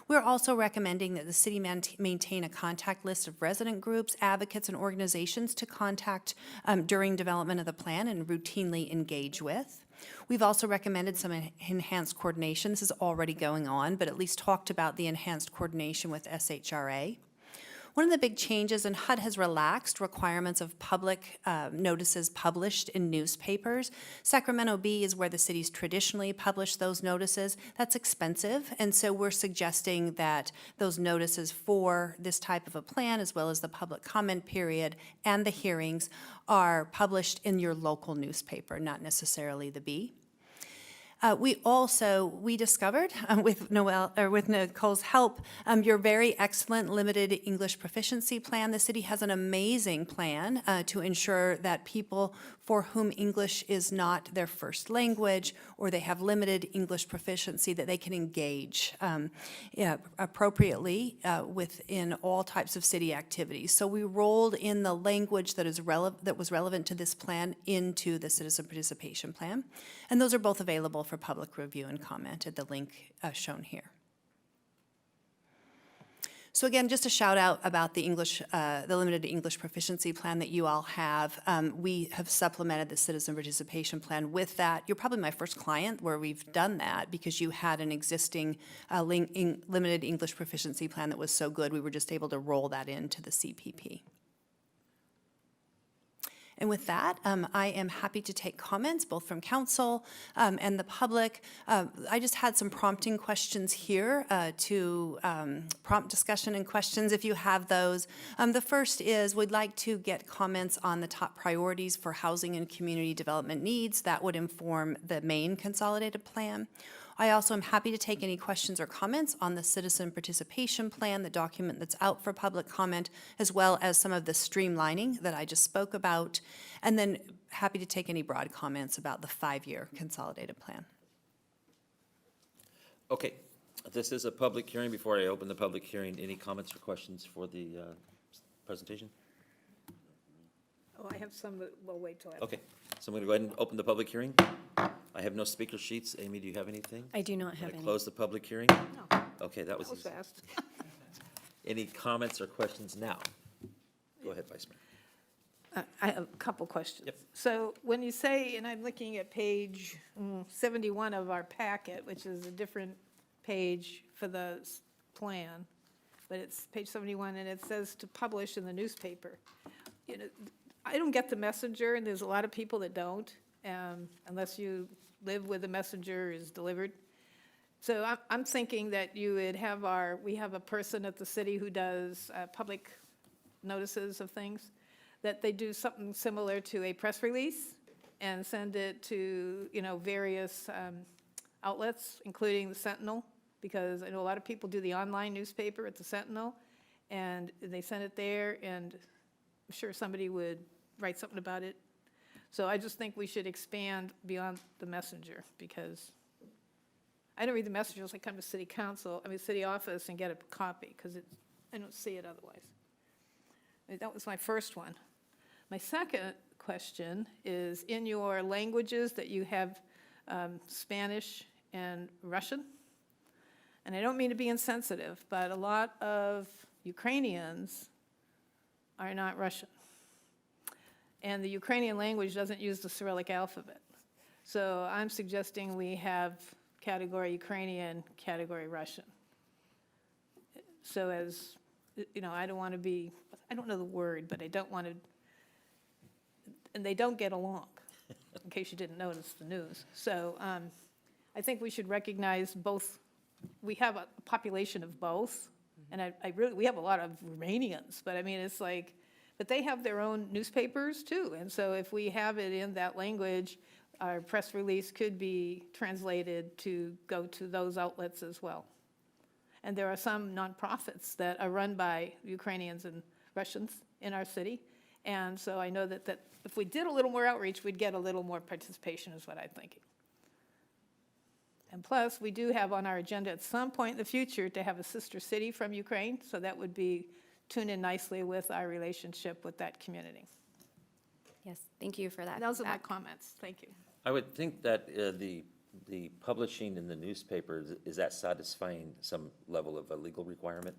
We're also recommending that the city maintain a contact list of resident groups, advocates, and organizations to contact during development of the plan and routinely engage with. We've also recommended some enhanced coordination. This is already going on, but at least talked about the enhanced coordination with SHRA. One of the big changes, and HUD has relaxed requirements of public notices published in newspapers. Sacramento Bee is where the cities traditionally publish those notices. That's expensive, and so we're suggesting that those notices for this type of a plan, as well as the public comment period and the hearings, are published in your local newspaper, not necessarily the Bee. We discovered with Nicole's help, your very excellent limited English proficiency plan. The city has an amazing plan to ensure that people for whom English is not their first language or they have limited English proficiency, that they can engage appropriately within all types of city activities. So we rolled in the language that was relevant to this plan into the Citizen Participation Plan, and those are both available for public review and comment at the link shown here. So again, just a shout out about the limited English proficiency plan that you all have. We have supplemented the Citizen Participation Plan with that. You're probably my first client where we've done that because you had an existing limited English proficiency plan that was so good, we were just able to roll that into the CPP. And with that, I am happy to take comments both from council and the public. I just had some prompting questions here to prompt discussion and questions if you have those. The first is we'd like to get comments on the top priorities for housing and community development needs. That would inform the main consolidated plan. I also am happy to take any questions or comments on the citizen participation plan, the document that's out for public comment, as well as some of the streamlining that I just spoke about, and then happy to take any broad comments about the 5-year consolidated plan. Okay, this is a public hearing. Before I open the public hearing, any comments or questions for the presentation? Oh, I have some, but we'll wait till I. Okay, so I'm going to go ahead and open the public hearing. I have no speaker sheets. Amy, do you have anything? I do not have Can I any. close the public hearing? No, Okay, that was that was easy. fast. Any comments or questions now? Go ahead, Vice Mayor. I have a couple questions. Yep. So when you say, and I'm looking at page 71 of our packet, which is a different page for the plan, but it's page 71, and it says to publish in the newspaper. You know, I don't get the messenger, and there's a lot of people that don't, unless you live where the messenger is delivered. So I'm thinking that you would have we have a person at the city who does public notices of things, that they do something similar to a press release and send it to, various outlets, including the Sentinel, because I know a lot of people do the online newspaper at the Sentinel, and they send it there, and I'm sure somebody would write something about it. So I just think we should expand beyond the messenger, because I don't read the messenger unless I come to city office and get a copy, because I don't see it otherwise. That was my first one. My second question is, in your languages that you have Spanish and Russian, and I don't mean to be insensitive, but a lot of Ukrainians are not Russian. And the Ukrainian language doesn't use the Cyrillic alphabet. So I'm suggesting we have category Ukrainian, category Russian. So as, I don't want to be, I don't know the word, but I don't want to, and they don't get along, in case you didn't notice the news. So I think we should recognize both. We have a population of both, and we have a lot of Romanians, but I mean, it's like, but they have their own newspapers too, and so if we have it in that language, our press release could be translated to go to those outlets as well. And there are some nonprofits that are run by Ukrainians and Russians in our city, and so I know that if we did a little more outreach, we'd get a little more participation, is what I'm thinking. And plus, we do have on our agenda at some point in the future to have a sister city from Ukraine, so that would be tuned in nicely with our relationship with that community. Yes, thank you for that. Those are my feedback. comments. Thank you. I would think that the publishing in the newspaper, is that satisfying some level of a legal requirement?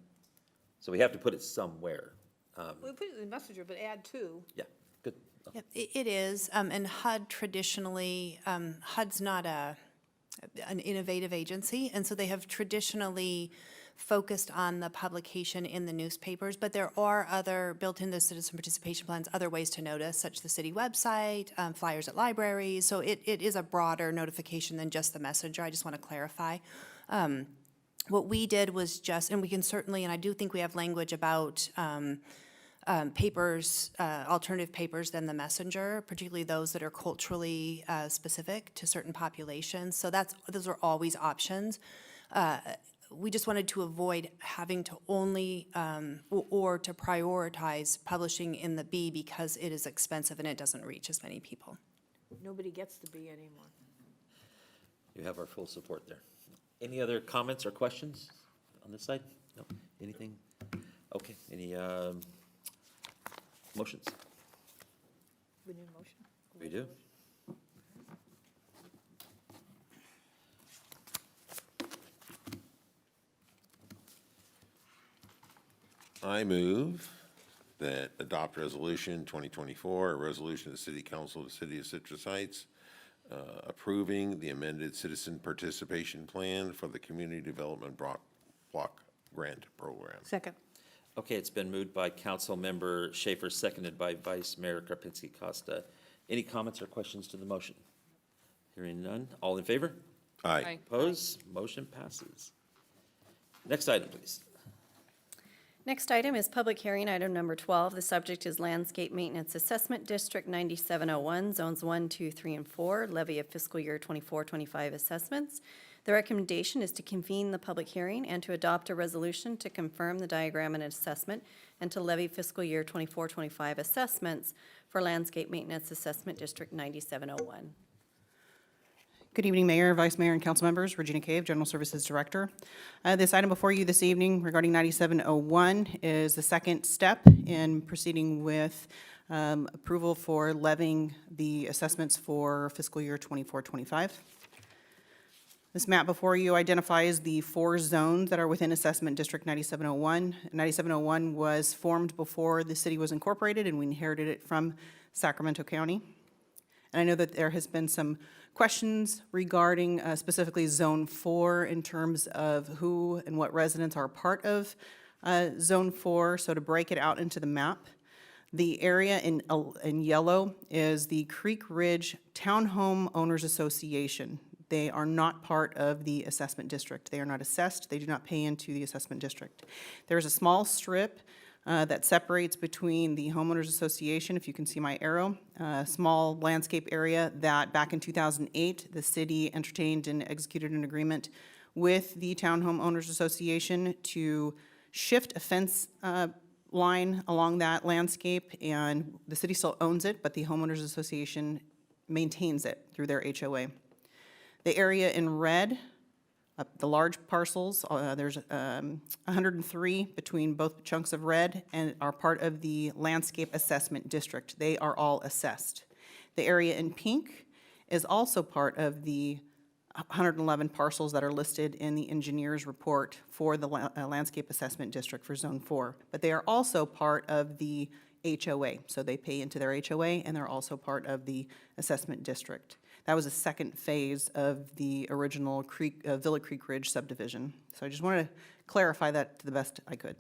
So we have to put it somewhere. We put it in the messenger, but add to. Yeah, good. Yep, it is, and HUD traditionally, HUD's not an innovative agency, and so they have traditionally focused on the publication in the newspapers, but there are other, built into citizen participation plans, other ways to notice, such the city website, flyers at libraries, so it is a broader notification than just the messenger. I just want to clarify. What we did was just, and we can certainly, and I do think we have language about papers, alternative papers than the messenger, particularly those that are culturally specific to certain populations. So those are always options. We just wanted to avoid having to only or to prioritize publishing in the B because it is expensive and it doesn't reach as many people. Nobody gets to be anymore. You have our full support there. Any other comments or questions on this side? No? Anything? Okay, any motions? We need a motion. We do. I move that adopt resolution 2024, a resolution of the City Council of the City of Citrus Heights approving the amended citizen participation plan for the Community Development Block Grant Program. Second. Okay, it's been moved by Councilmember Schaefer, seconded by Vice Mayor Karpinski Costa. Any comments or questions to the motion? Hearing none. All in favor? Aye. Opposed? Motion passes. Next item, please. Next item is public hearing, item number 12. The subject is Landscape Maintenance Assessment District 9701, Zones 1, 2, 3, and 4, levy of fiscal year 24-25 assessments. The recommendation is to convene the public hearing and to adopt a resolution to confirm the diagram and assessment and to levy fiscal year 24-25 assessments for Landscape Maintenance Assessment District 9701. Good evening, Mayor, Vice Mayor, and council members. Regina Cave, General Services Director. This item before you this evening regarding 9701 is the second step in proceeding with approval for levying the assessments for fiscal year 24-25. This map before you identifies the 4 zones that are within Assessment District 9701. 9701 was formed before the city was incorporated, and we inherited it from Sacramento County. And I know that there has been some questions regarding specifically Zone 4 in terms of who and what residents are part of Zone 4. So to break it out into the map, the area in yellow is the Creek Ridge Townhome Owners Association. They are not part of the assessment district. They are not assessed. They do not pay into the assessment district. There's a small strip that separates between the homeowners association, if you can see my arrow, small landscape area that back in 2008, the city entertained and executed an agreement with the Townhome Owners Association to shift a fence line along that landscape, and the city still owns it, but the homeowners association maintains it through their HOA. The area in red, the large parcels, there's 103 between both chunks of red and are part of the Landscape Assessment District. They are all assessed. The area in pink is also part of the 111 parcels that are listed in the engineer's report for the Landscape Assessment District for Zone 4. But they are also part of the HOA, so they pay into their HOA, and they're also part of the assessment district. That was a second phase of the original Villa Creek Ridge subdivision. So I just wanted to clarify that to the best I could.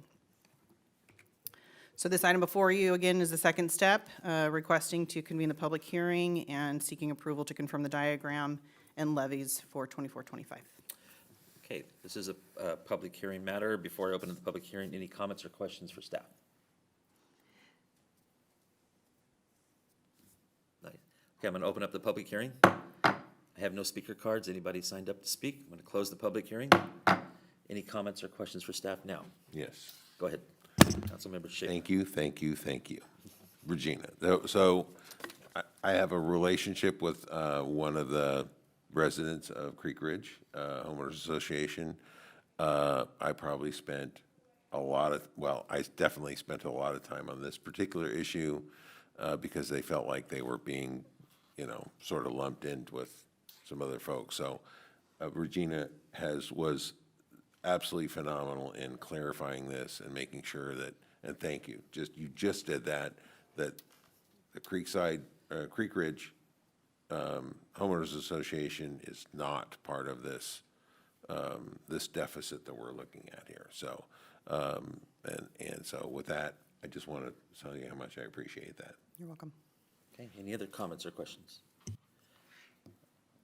So this item before you, again, is the second step, requesting to convene the public hearing and seeking approval to confirm the diagram and levies for 24-25. Okay, this is a public hearing matter. Before I open the public hearing, any comments or questions for staff? Okay, I'm going to open up the public hearing. I have no speaker cards. Anybody signed up to speak? I'm going to close the public hearing. Any comments or questions for staff now? Yes. Go ahead. Councilmember Schaefer. Thank you. Regina, so I have a relationship with one of the residents of Creek Ridge Homeowners Association. I probably spent I definitely spent a lot of time on this particular issue because they felt like they were being, sort of lumped in with some other folks. So Regina was absolutely phenomenal in clarifying this and making sure that, and thank you, you just did that the Creek Ridge Homeowners Association is not part of this, this deficit that we're looking at here. So, and so with that, I just want to tell you how much I appreciate that. You're welcome. Okay, any other comments or questions?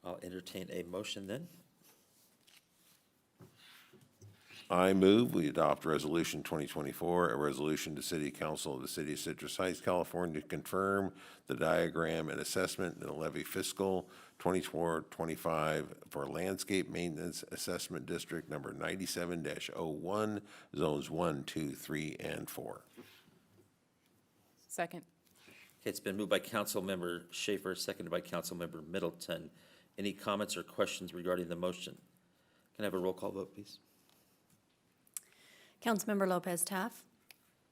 I'll entertain a motion then. I move we adopt Resolution 2024, a resolution to City Council of the City of Citrus Heights, California, to confirm the diagram and assessment and levy fiscal 24-25 for Landscape Maintenance Assessment District number 97-01, Zones 1, 2, 3, and 4. Second. Okay, it's been moved by Councilmember Schaefer, seconded by Councilmember Middleton. Any comments or questions regarding the motion? Can I have a roll call vote, please? Councilmember Lopez Taff,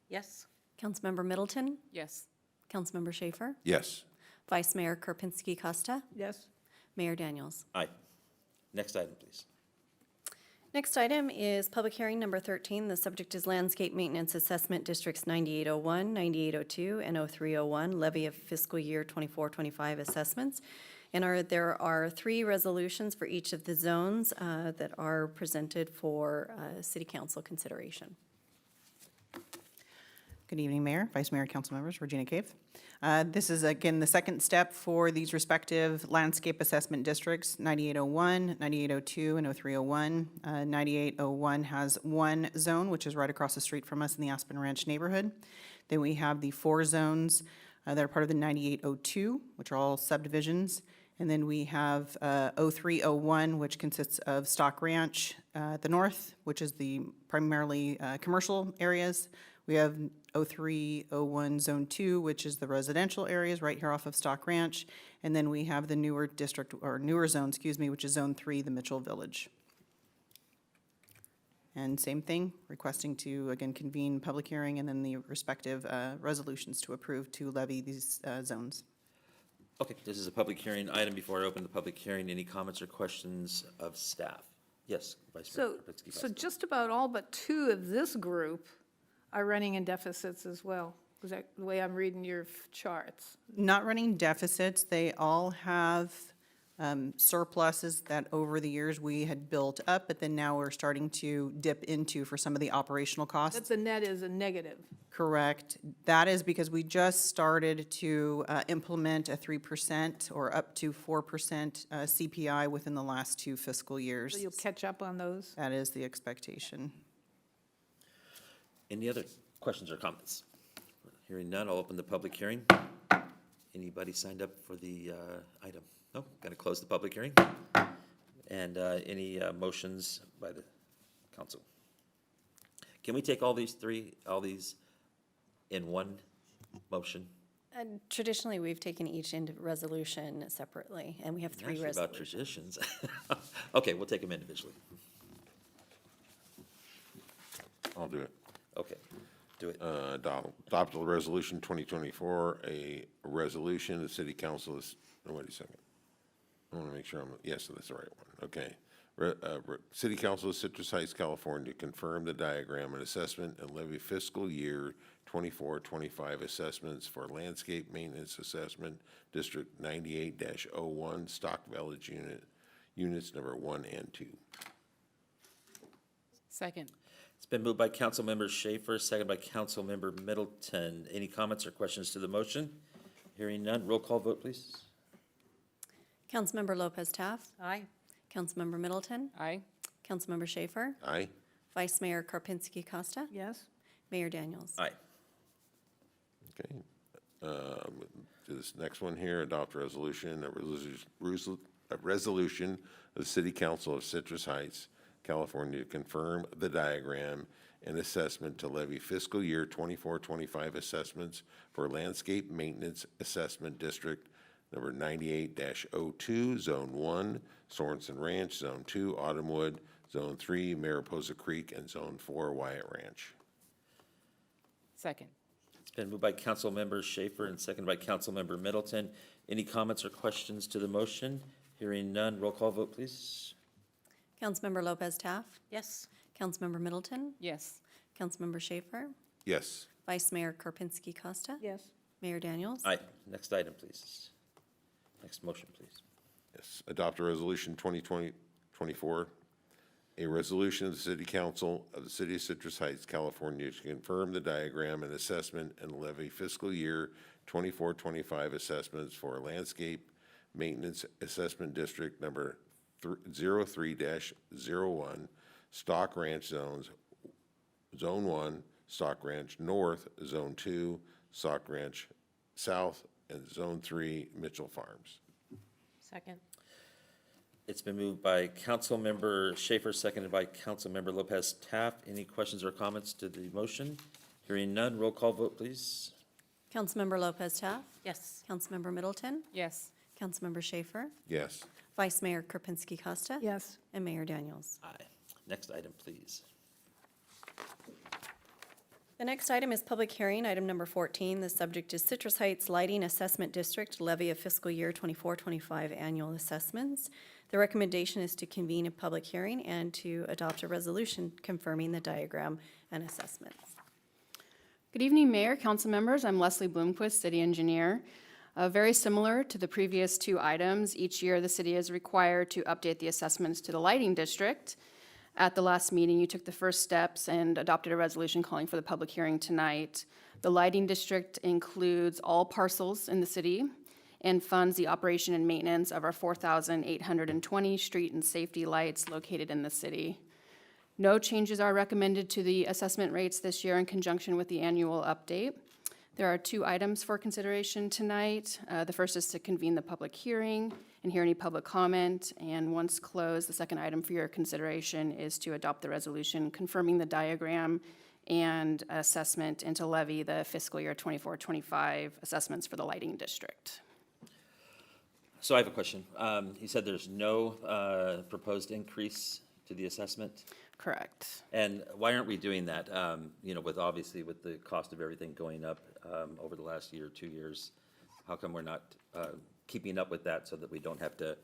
Yes. Councilmember Middleton, Yes. Councilmember Schaefer, Yes. Vice Mayor Karpinski Costa, Yes. Mayor Daniels. Aye. Next item, please. Next item is public hearing number 13. The subject is Landscape Maintenance Assessment Districts 9801, 9802, and 0301, levy of fiscal year 24-25 assessments. And there are 3 resolutions for each of the zones that are presented for city council consideration. Good evening, Mayor, Vice Mayor, council members, Regina Cave. This is, again, the second step for these respective landscape assessment districts, 9801, 9802, and 0301. 9801 has one zone, which is right across the street from us in the Aspen Ranch neighborhood. Then we have the 4 zones that are part of the 9802, which are all subdivisions. And then we have 0301, which consists of Stock Ranch at the north, which is the primarily commercial areas. We have 0301 Zone 2, which is the residential areas right here off of Stock Ranch. And then we have the newer district, or newer zone, excuse me, which is Zone 3, the Mitchell Village. And same thing, requesting to, again, convene public hearing and then the respective resolutions to approve to levy these zones. Okay, this is a public hearing item. Before I open the public hearing, any comments or questions of staff? Yes, Vice Mayor Karpinski. So just about all but 2 of this group are running in deficits as well. Is that the way I'm reading your charts? Not running deficits, they all have surpluses that over the years we had built up, but then now we're starting to dip into for some of the operational costs. That's the net is a negative. Correct. That is because we just started to implement a 3% or up to 4% CPI within the last 2 fiscal years. So you'll catch up on those? That is the expectation. Any other questions or comments? Hearing none, I'll open the public hearing. Anybody signed up for the item? No, going to close the public hearing. And any motions by the council? Can we take all these in one motion? And traditionally, we've taken each resolution separately, and we have 3 Actually, about resolutions. traditions. Okay, we'll take them individually. I'll do it. Okay, do it. Adopt a resolution 2024, a resolution, the city council is, oh, wait a second. I want to make sure yes, that's the right one. Okay. City Council of Citrus Heights, California, confirm the diagram and assessment and levy fiscal year 24-25 assessments for landscape maintenance assessment, District 98-01, Stock Village units number 1 and 2. Second. It's been moved by Councilmember Schaefer, second by Councilmember Middleton. Any comments or questions to the motion? Hearing none, roll call vote, please. Councilmember Lopez Taft. Aye. Councilmember Middleton. Aye. Councilmember Schaefer. Aye. Vice Mayor Karpinski Costa. Yes? Mayor Daniels. Aye. Okay. This next one here, adopt a resolution of the City Council of Citrus Heights, California, to confirm the diagram and assessment to levy fiscal year 24-25 assessments for landscape maintenance assessment district number 98-02, Zone 1, Sorensen Ranch, Zone 2, Autumnwood, Zone 3, Mariposa Creek, and Zone 4, Wyatt Ranch. Second. It's been moved by Councilmember Schaefer and seconded by Councilmember Middleton. Any comments or questions to the motion? Hearing none, roll call vote, please. Councilmember Lopez Taft. Yes. Councilmember Middleton. Yes. Councilmember Schaefer. Yes. Vice Mayor Karpinski Costa. Yes. Mayor Daniels. Aye. Next item, please. Next motion, please. Yes. Adopt a resolution 2024, a resolution of the City Council of the City of Citrus Heights, California, to confirm the diagram and assessment and levy fiscal year 24-25 assessments for landscape maintenance assessment district number 03-01, Stock Ranch zones, Zone 1, Stock Ranch North, Zone 2, Stock Ranch South, and Zone 3, Mitchell Farms. Second. It's been moved by Councilmember Schaefer, seconded by Councilmember Lopez Taft. Any questions or comments to the motion? Hearing none, roll call vote, please. Councilmember Lopez Taft. Yes. Councilmember Middleton. Yes. Councilmember Schaefer. Yes. Vice Mayor Karpinski Costa. Yes. And Mayor Daniels. Aye. Next item, please. The next item is public hearing, item number 14. The subject is Citrus Heights Lighting Assessment District levy of fiscal year 24-25 annual assessments. The recommendation is to convene a public hearing and to adopt a resolution confirming the diagram and assessments. Good evening, Mayor, council members. I'm Leslie Bloomquist, city engineer. Very similar to the previous 2 items, each year the city is required to update the assessments to the lighting district. At the last meeting, you took the first steps and adopted a resolution calling for the public hearing tonight. The lighting district includes all parcels in the city and funds the operation and maintenance of our 4,820 street and safety lights located in the city. No changes are recommended to the assessment rates this year in conjunction with the annual update. There are 2 items for consideration tonight. The first is to convene the public hearing and hear any public comment. And once closed, the second item for your consideration is to adopt the resolution confirming the diagram and assessment and to levy the fiscal year 24-25 assessments for the lighting district. So I have a question. You said there's no proposed increase to the assessment? Correct. And why aren't we doing that? You know, with obviously with the cost of everything going up over the last year, 2 years, how come we're not keeping up with that so that we don't have to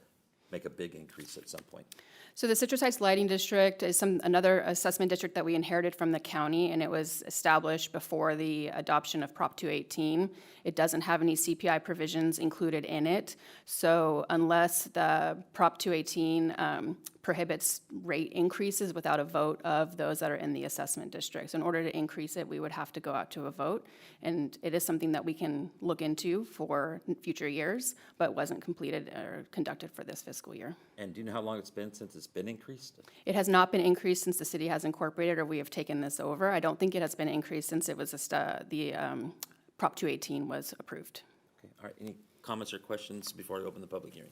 make a big increase at some point? So the Citrus Heights Lighting District is another assessment district that we inherited from the county, and it was established before the adoption of Prop 218. It doesn't have any CPI provisions included in it. So unless the Prop 218 prohibits rate increases without a vote of those that are in the assessment districts, in order to increase it, we would have to go out to a vote. And it is something that we can look into for future years, but wasn't completed or conducted for this fiscal year. And do you know how long it's been since it's been increased? It has not been increased since the city has incorporated or we have taken this over. I don't think it has been increased since it was Prop 218 was approved. Okay, all right, any comments or questions before I open the public hearing?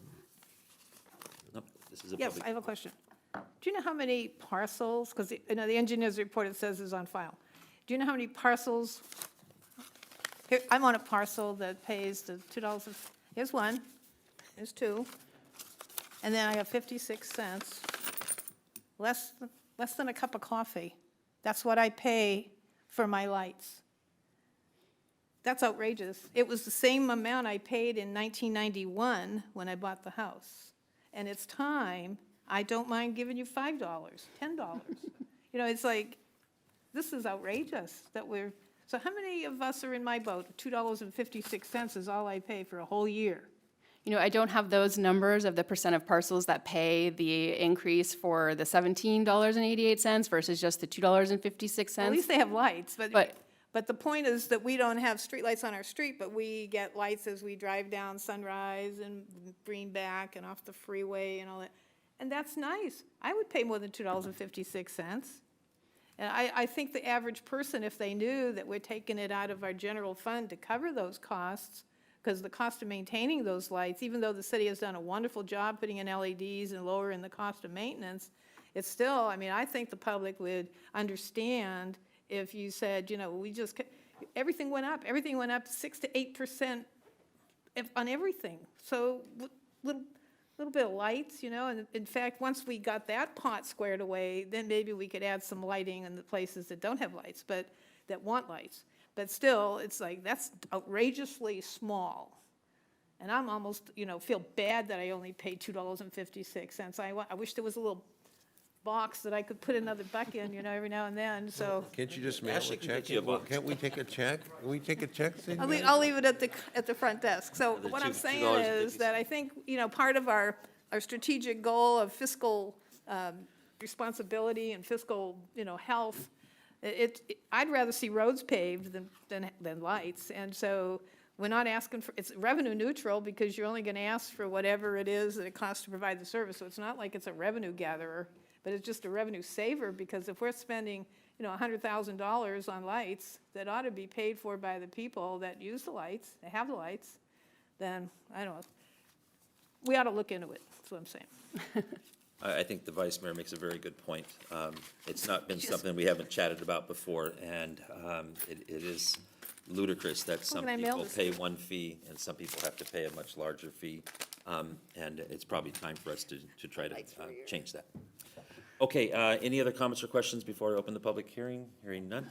Nope, this is a Yes, public. I have a question. Do you know how many parcels, because, you know, the engineer's report, it says is on file. Do you know how many parcels? Here, I'm on a parcel that pays the $2, here's one, here's 2, and then I have 56 cents, less than a cup of coffee. That's what I pay for my lights. That's outrageous. It was the same amount I paid in 1991 when I bought the house. And it's time, I don't mind giving you $5, $10. You know, it's like, this is outrageous that we're, so how many of us are in my boat? $2.56 is all I pay for a whole year. You know, I don't have those numbers of the percent of parcels that pay the increase for the $17.88 versus just the $2.56. At least they have lights, But- but the point is that we don't have streetlights on our street, but we get lights as we drive down Sunrise and Greenback and off the freeway and all that. And that's nice. I would pay more than $2.56. And I think the average person, if they knew that we're taking it out of our general fund to cover those costs, because the cost of maintaining those lights, even though the city has done a wonderful job putting in LEDs and lowering the cost of maintenance, it's still, I mean, I think the public would understand if you said, you know, everything went up 6 to 8% on everything. So little bit of lights, you know, and in fact, once we got that pot squared away, then maybe we could add some lighting in the places that don't have lights, but that want lights. But still, it's like, that's outrageously small. And I'm almost, you know, feel bad that I only paid $2.56. I wish there was a little box that I could put another buck in, you know, every now and then, so. Can't you just mail Ashley a can check? get you a box. Can't we take a check? Can we take a check? Cindy? I'll leave it at the front desk. So The what I'm $2- saying $2.50. is that I think, you know, part of our strategic goal of fiscal responsibility and fiscal, you know, health, I'd rather see roads paved than lights. And so we're not asking for, it's revenue neutral because you're only going to ask for whatever it is that it costs to provide the service. So it's not like it's a revenue gatherer, but it's just a revenue saver, because if we're spending, you know, $100,000 on lights that ought to be paid for by the people that use the lights, they have the lights, then, I don't know, we ought to look into it, that's what I'm saying. I think the vice mayor makes a very good point. It's not been something we haven't chatted about before, and it is ludicrous that some can I mail people this pay one fee and some people have to pay a much larger fee. And it's probably time for us to try to change that. Okay, any other comments or questions before I open the public hearing? Hearing none.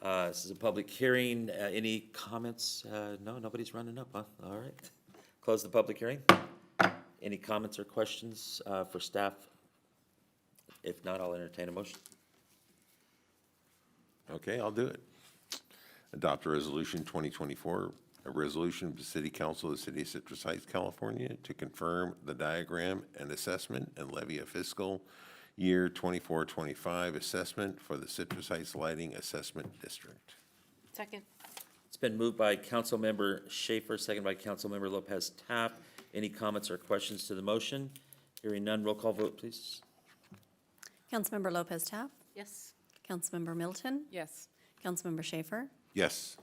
This is a public hearing. Any comments? No, nobody's running up, huh? All right. Close the public hearing. Any comments or questions for staff? If not, I'll entertain a motion. Okay, I'll do it. Adopt a resolution 2024, a resolution of the City Council of the City of Citrus Heights, California, to confirm the diagram and assessment and levy a fiscal year 24-25 assessment for the Citrus Heights Lighting Assessment District. Second. It's been moved by Councilmember Schaefer, second by Councilmember Lopez Taft. Any comments or questions to the motion? Hearing none, roll call vote, please. Councilmember Lopez Taft, Yes. Councilmember Middleton, Yes. Councilmember Schaefer, Yes.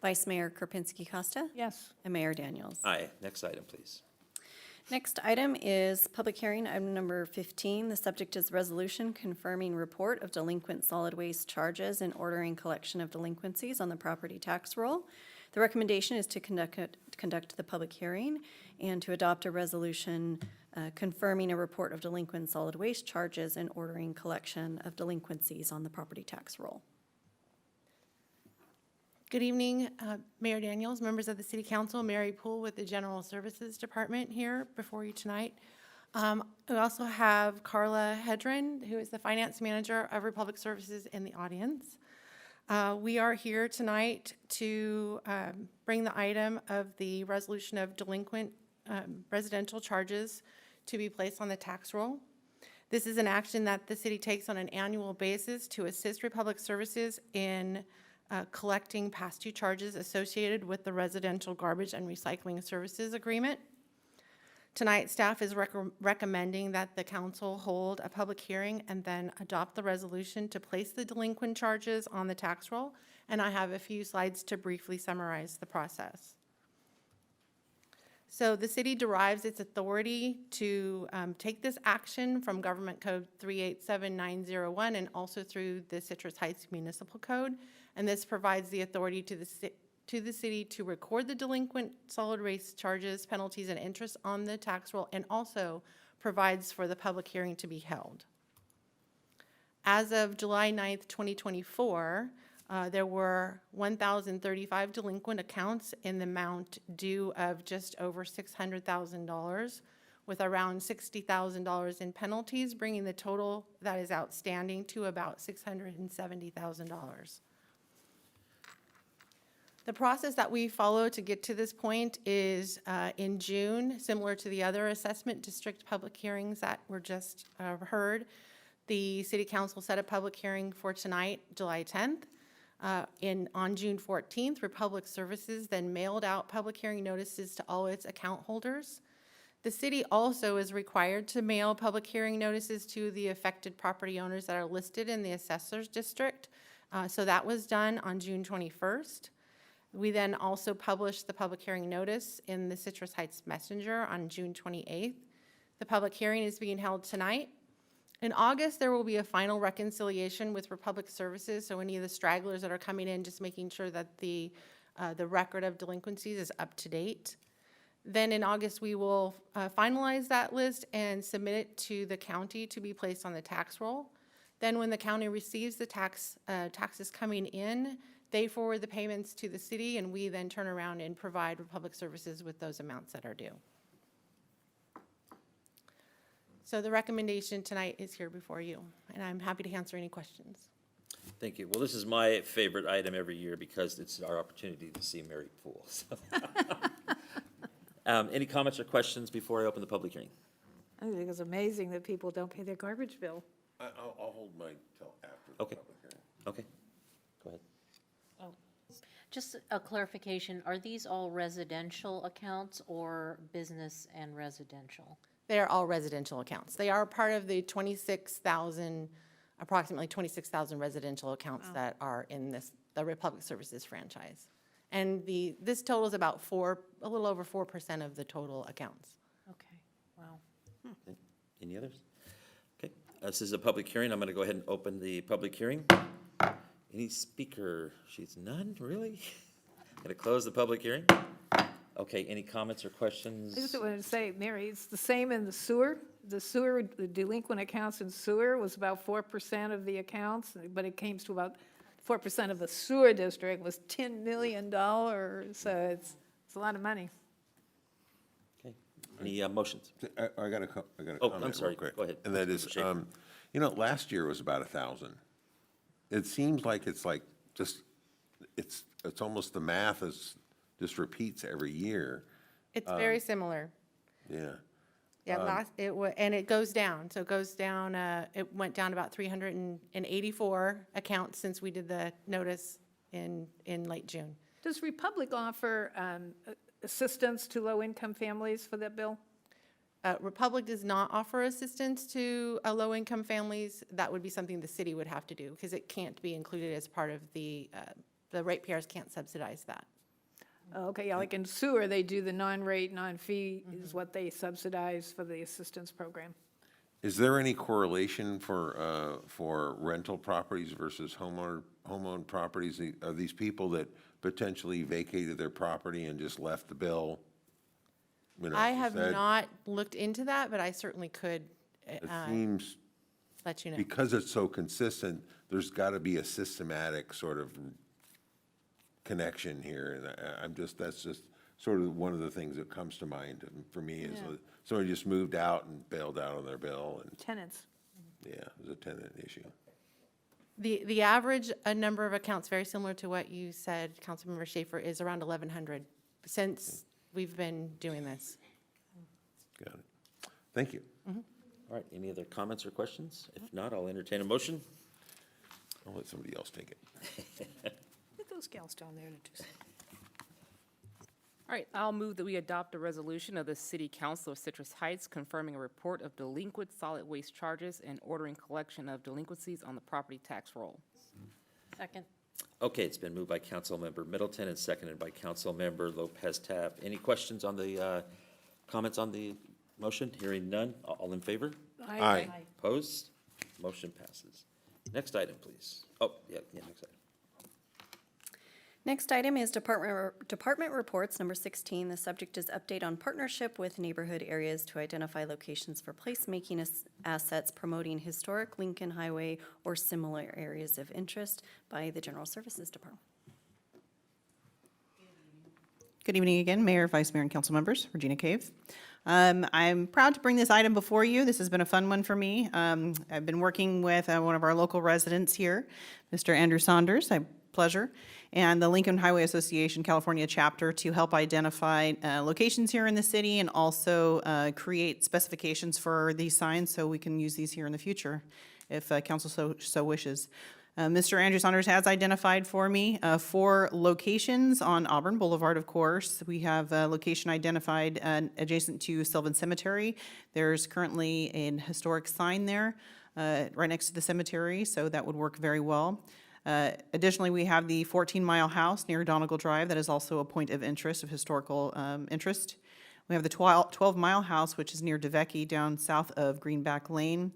Vice Mayor Karpinski Costa, Yes. and Mayor Daniels. Aye. Next item, please. Next item is public hearing, item number 15. The subject is resolution confirming report of delinquent solid waste charges and ordering collection of delinquencies on the property tax roll. The recommendation is to conduct the public hearing and to adopt a resolution confirming a report of delinquent solid waste charges and ordering collection of delinquencies on the property tax roll. Good evening, Mayor Daniels, members of the City Council, Mary Poole with the General Services Department here before you tonight. We also have Carla Hedren, who is the Finance Manager of Republic Services, in the audience. We are here tonight to bring the item of the resolution of delinquent residential charges to be placed on the tax roll. This is an action that the city takes on an annual basis to assist Republic Services in collecting past due charges associated with the Residential Garbage and Recycling Services Agreement. Tonight, staff is recommending that the council hold a public hearing and then adopt the resolution to place the delinquent charges on the tax roll, and I have a few slides to briefly summarize the process. So the city derives its authority to take this action from Government Code 387901 and also through the Citrus Heights Municipal Code. And this provides the authority to the city to record the delinquent solid waste charges, penalties, and interest on the tax roll, and also provides for the public hearing to be held. As of July 9th, 2024, there were 1,035 delinquent accounts in the amount due of just over $600,000, with around $60,000 in penalties, bringing the total that is outstanding to about $670,000. The process that we follow to get to this point is in June, similar to the other assessment district public hearings that were just heard. The City Council set a public hearing for tonight, July 10th. On June 14th, Republic Services then mailed out public hearing notices to all its account holders. The city also is required to mail public hearing notices to the affected property owners that are listed in the assessor's district. So that was done on June 21st. We then also published the public hearing notice in the Citrus Heights Messenger on June 28th. The public hearing is being held tonight. In August, there will be a final reconciliation with Republic Services, so any of the stragglers that are coming in, just making sure that the record of delinquencies is up to date. Then in August, we will finalize that list and submit it to the county to be placed on the tax roll. Then when the county receives the taxes coming in, they forward the payments to the city, and we then turn around and provide Republic Services with those amounts that are due. So the recommendation tonight is here before you, and I'm happy to answer any questions. Thank you. Well, this is my favorite item every year because it's our opportunity to see Mary Poole. So. Any comments or questions before I open the public hearing? I think it's amazing that people don't pay their garbage bill. I'll hold mine till after the Okay. public hearing. Okay, go ahead. Just a clarification, are these all residential accounts or business and residential? They are all residential accounts. They are part of the approximately 26,000 residential accounts that are in the Republic Services franchise. And this totals about a little over 4% of the total accounts. Okay, wow. Any others? Okay, this is a public hearing. I'm going to go ahead and open the public hearing. Any speaker sheets? None, really? Going to close the public hearing? Okay, any comments or questions? I just wanted to say, Mary, it's the same in the sewer. The delinquent accounts in sewer was about 4% of the accounts, but it came to about 4% of the sewer district was $10 million, so it's a lot of money. Okay, any motions? I got a Oh, comment I'm sorry. real quick. Go ahead. And that is, Schaefer. last year was about 1,000. It seems like it's almost the math just repeats every year. It's very similar. Yeah. And it goes down, so it goes down, it went down about 384 accounts since we did the notice in late June. Does Republic offer assistance to low-income families for that bill? Republic does not offer assistance to low-income families. That would be something the city would have to do, because it can't be included as part of the ratepayers can't subsidize that. Okay, yeah, like in sewer, they do the non-rate, non-fee is what they subsidize for the assistance program. Is there any correlation for rental properties versus homeowned properties? Are these people that potentially vacated their property and just left the bill? You know, I have instead? not looked into that, but I certainly could It seems, let you know. because it's so consistent, there's got to be a systematic sort of connection here. And that's just sort of one of the things that comes to mind for me is Yeah. somebody just moved out and bailed out on their bill, and Tenants. yeah, it was a tenant issue. The average number of accounts, very similar to what you said, Councilmember Schaefer, is around 1,100 since we've been doing this. Got it. Thank you. All right, any other comments or questions? If not, I'll entertain a motion. I'll let somebody else take it. Get those gals down there to do something. All right, I'll move that we adopt a resolution of the City Council of Citrus Heights confirming a report of delinquent solid waste charges and ordering collection of delinquencies on the property tax roll. Second. Okay, it's been moved by Councilmember Middleton and seconded by Councilmember Lopez Taft. Any questions on the, comments on the motion? Hearing none. All in favor? Aye. Opposed? Motion passes. Next item, please. Oh, yeah, next item. Next item is Department Reports, number 16. The subject is update on partnership with neighborhood areas to identify locations for placemaking assets promoting historic Lincoln Highway or similar areas of interest by the General Services Department. Good evening again, Mayor, Vice Mayor, and council members. Regina Cave. I'm proud to bring this item before you. This has been a fun one for me. I've been working with one of our local residents here, Mr. Andrew Saunders, pleasure, and the Lincoln Highway Association California chapter to help identify locations here in the city and also create specifications for these signs so we can use these here in the future if council so wishes. Mr. Andrew Saunders has identified for me 4 locations on Auburn Boulevard, of course. We have a location identified adjacent to Sylvan Cemetery. There's currently an historic sign there right next to the cemetery, so that would work very well. Additionally, we have the 14-mile house near Donegal Drive that is also a point of interest, of historical interest. We have the 12-mile house, which is near DeVecchi down south of Greenback Lane.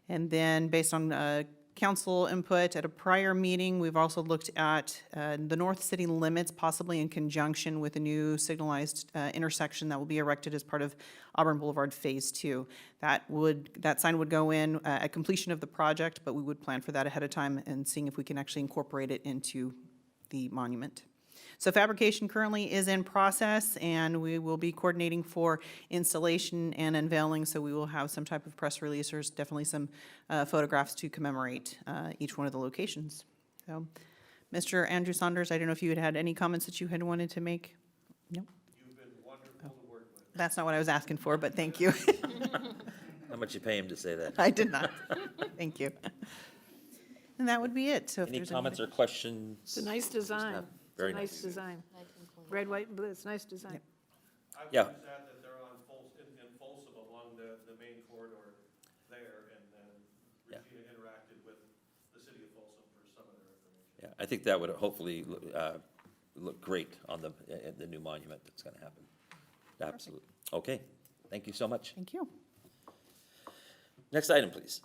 And then based on council input at a prior meeting, we've also looked at the north city limits, possibly in conjunction with a new signalized intersection that will be erected as part of Auburn Boulevard Phase 2. That sign would go in at completion of the project, but we would plan for that ahead of time and seeing if we can actually incorporate it into the monument. So fabrication currently is in process, and we will be coordinating for installation and unveiling, so we will have some type of press release. There's definitely some photographs to commemorate each one of the locations. So, Mr. Andrew Saunders, I don't know if you had any comments that you had wanted to make? No? You've been wonderful to work with. That's not what I was asking for, but thank you. How much you pay him to say that? I did not. Thank you. And that would be it. So if Any there's comments or questions? It's a nice design. Very It's a nice. nice design. Red, white, and blue, it's a nice design. Yeah. Sad that they're on in Folsom along the main corridor there, and then Regina interacted with the city of Folsom for some of their information. Yeah, I think that would hopefully look great on the new monument that's going to happen. Absolutely. Okay, thank you so much. Thank you. Next item, please.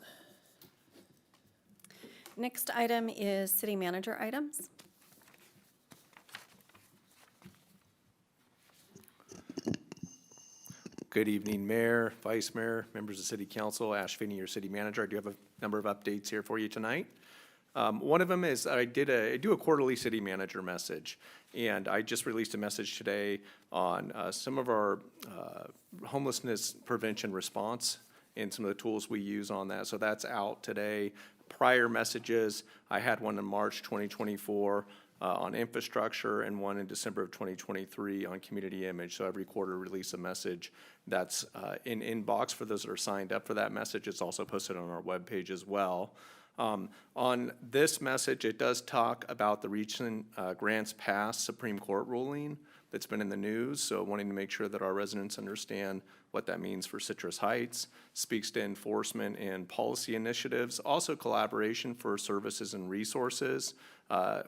Next item is city manager items. Good evening, Mayor, Vice Mayor, members of City Council, Ash Finney, your city manager. I do have a number of updates here for you tonight. One of them is I do a quarterly city manager message, and I just released a message today on some of our homelessness prevention response and some of the tools we use on that. So that's out today. Prior messages, I had one in March 2024 on infrastructure, and one in December of 2023 on community image. So every quarter release a message that's in inbox for those that are signed up for that message. It's also posted on our webpage as well. On this message, it does talk about the recent Grants Pass Supreme Court ruling that's been in the news, so wanting to make sure that our residents understand what that means for Citrus Heights, speaks to enforcement and policy initiatives, also collaboration for services and resources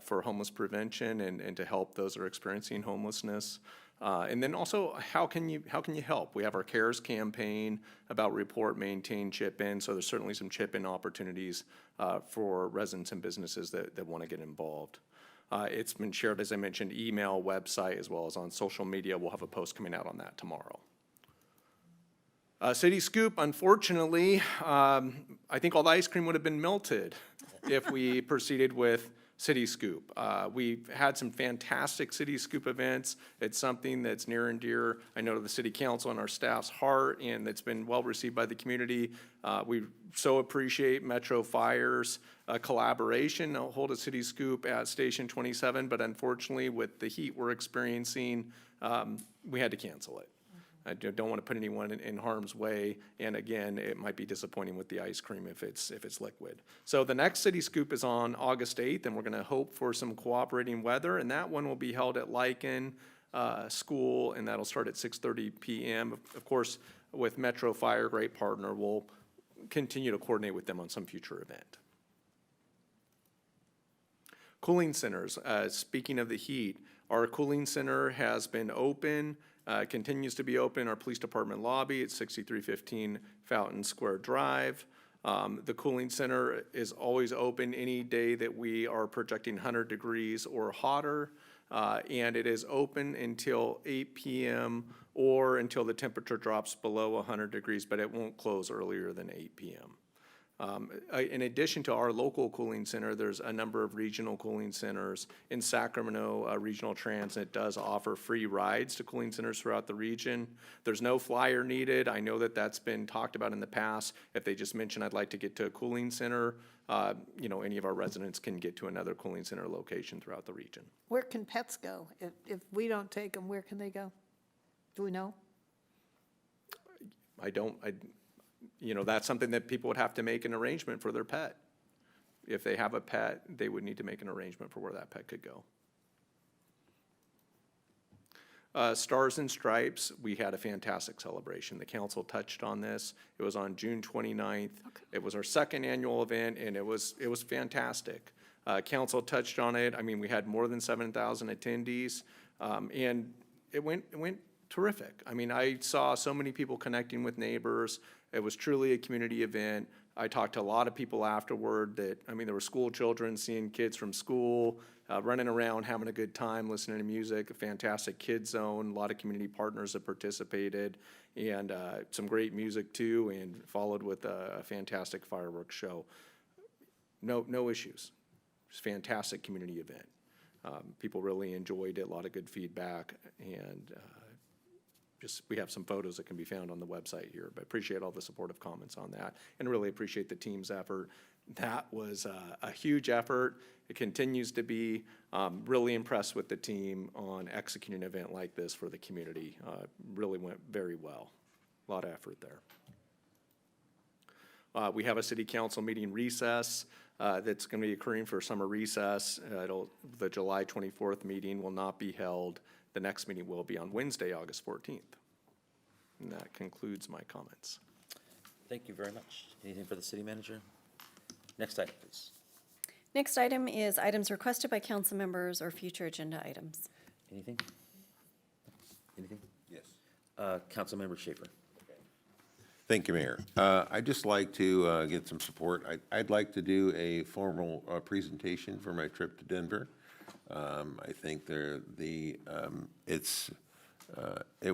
for homeless prevention and to help those that are experiencing homelessness. And then also, how can you help? We have our CARES campaign about report, maintain, chip in, so there's certainly some chip in opportunities for residents and businesses that want to get involved. It's been shared, as I mentioned, email, website, as well as on social media. We'll have a post coming out on that tomorrow. City Scoop, unfortunately, I think all the ice cream would have been melted if we proceeded with City Scoop. We've had some fantastic City Scoop events. It's something that's near and dear, I know, to the City Council and our staff's heart, and that's been well received by the community. We so appreciate Metro Fire's collaboration. They'll hold a City Scoop at Station 27, but unfortunately, with the heat we're experiencing, we had to cancel it. I don't want to put anyone in harm's way, and again, it might be disappointing with the ice cream if it's liquid. So the next City Scoop is on August 8th, and we're going to hope for some cooperating weather, and that one will be held at Lycan School, and that'll start at 6:30 p.m. Of course, with Metro Fire, great partner, we'll continue to coordinate with them on some future event. Cooling centers, speaking of the heat, our cooling center has been open, continues to be open, our police department lobby at 6315 Fountain Square Drive. The cooling center is always open any day that we are projecting 100 degrees or hotter, and it is open until 8 p.m. or until the temperature drops below 100 degrees, but it won't close earlier than 8 p.m. In addition to our local cooling center, there's a number of regional cooling centers. In Sacramento, Regional Transit does offer free rides to cooling centers throughout the region. There's no flyer needed. I know that that's been talked about in the past. If they just mention, I'd like to get to a cooling center, any of our residents can get to another cooling center location throughout the region. Where can pets go? If we don't take them, where can they go? Do we know? That's something that people would have to make an arrangement for their pet. If they have a pet, they would need to make an arrangement for where that pet could go. Stars and Stripes, we had a fantastic celebration. The council touched on this. It was on June 29th. Okay. It was our second annual event, and it was fantastic. Council touched on it. I mean, we had more than 7,000 attendees, and it went terrific. I mean, I saw so many people connecting with neighbors. It was truly a community event. I talked to a lot of people afterward there were school children, seeing kids from school, running around, having a good time, listening to music, a fantastic kids zone, a lot of community partners that participated, and some great music too, and followed with a fantastic fireworks show. No issues. Just fantastic community event. People really enjoyed it, a lot of good feedback, and we have some photos that can be found on the website here, but appreciate all the supportive comments on that, and really appreciate the team's effort. That was a huge effort. It continues to be. Really impressed with the team on executing an event like this for the community. Really went very well. A lot of effort there. We have a city council meeting recess that's going to be occurring for summer recess. The July 24th meeting will not be held. The next meeting will be on Wednesday, August 14th. And that concludes my comments. Thank you very much. Anything for the city manager? Next item, please. Next item is items requested by council members or future agenda items. Anything? Anything? Yes. Councilmember Schaefer. Thank you, Mayor. I'd just like to get some support. I'd like to do a formal presentation for my trip to Denver. I think it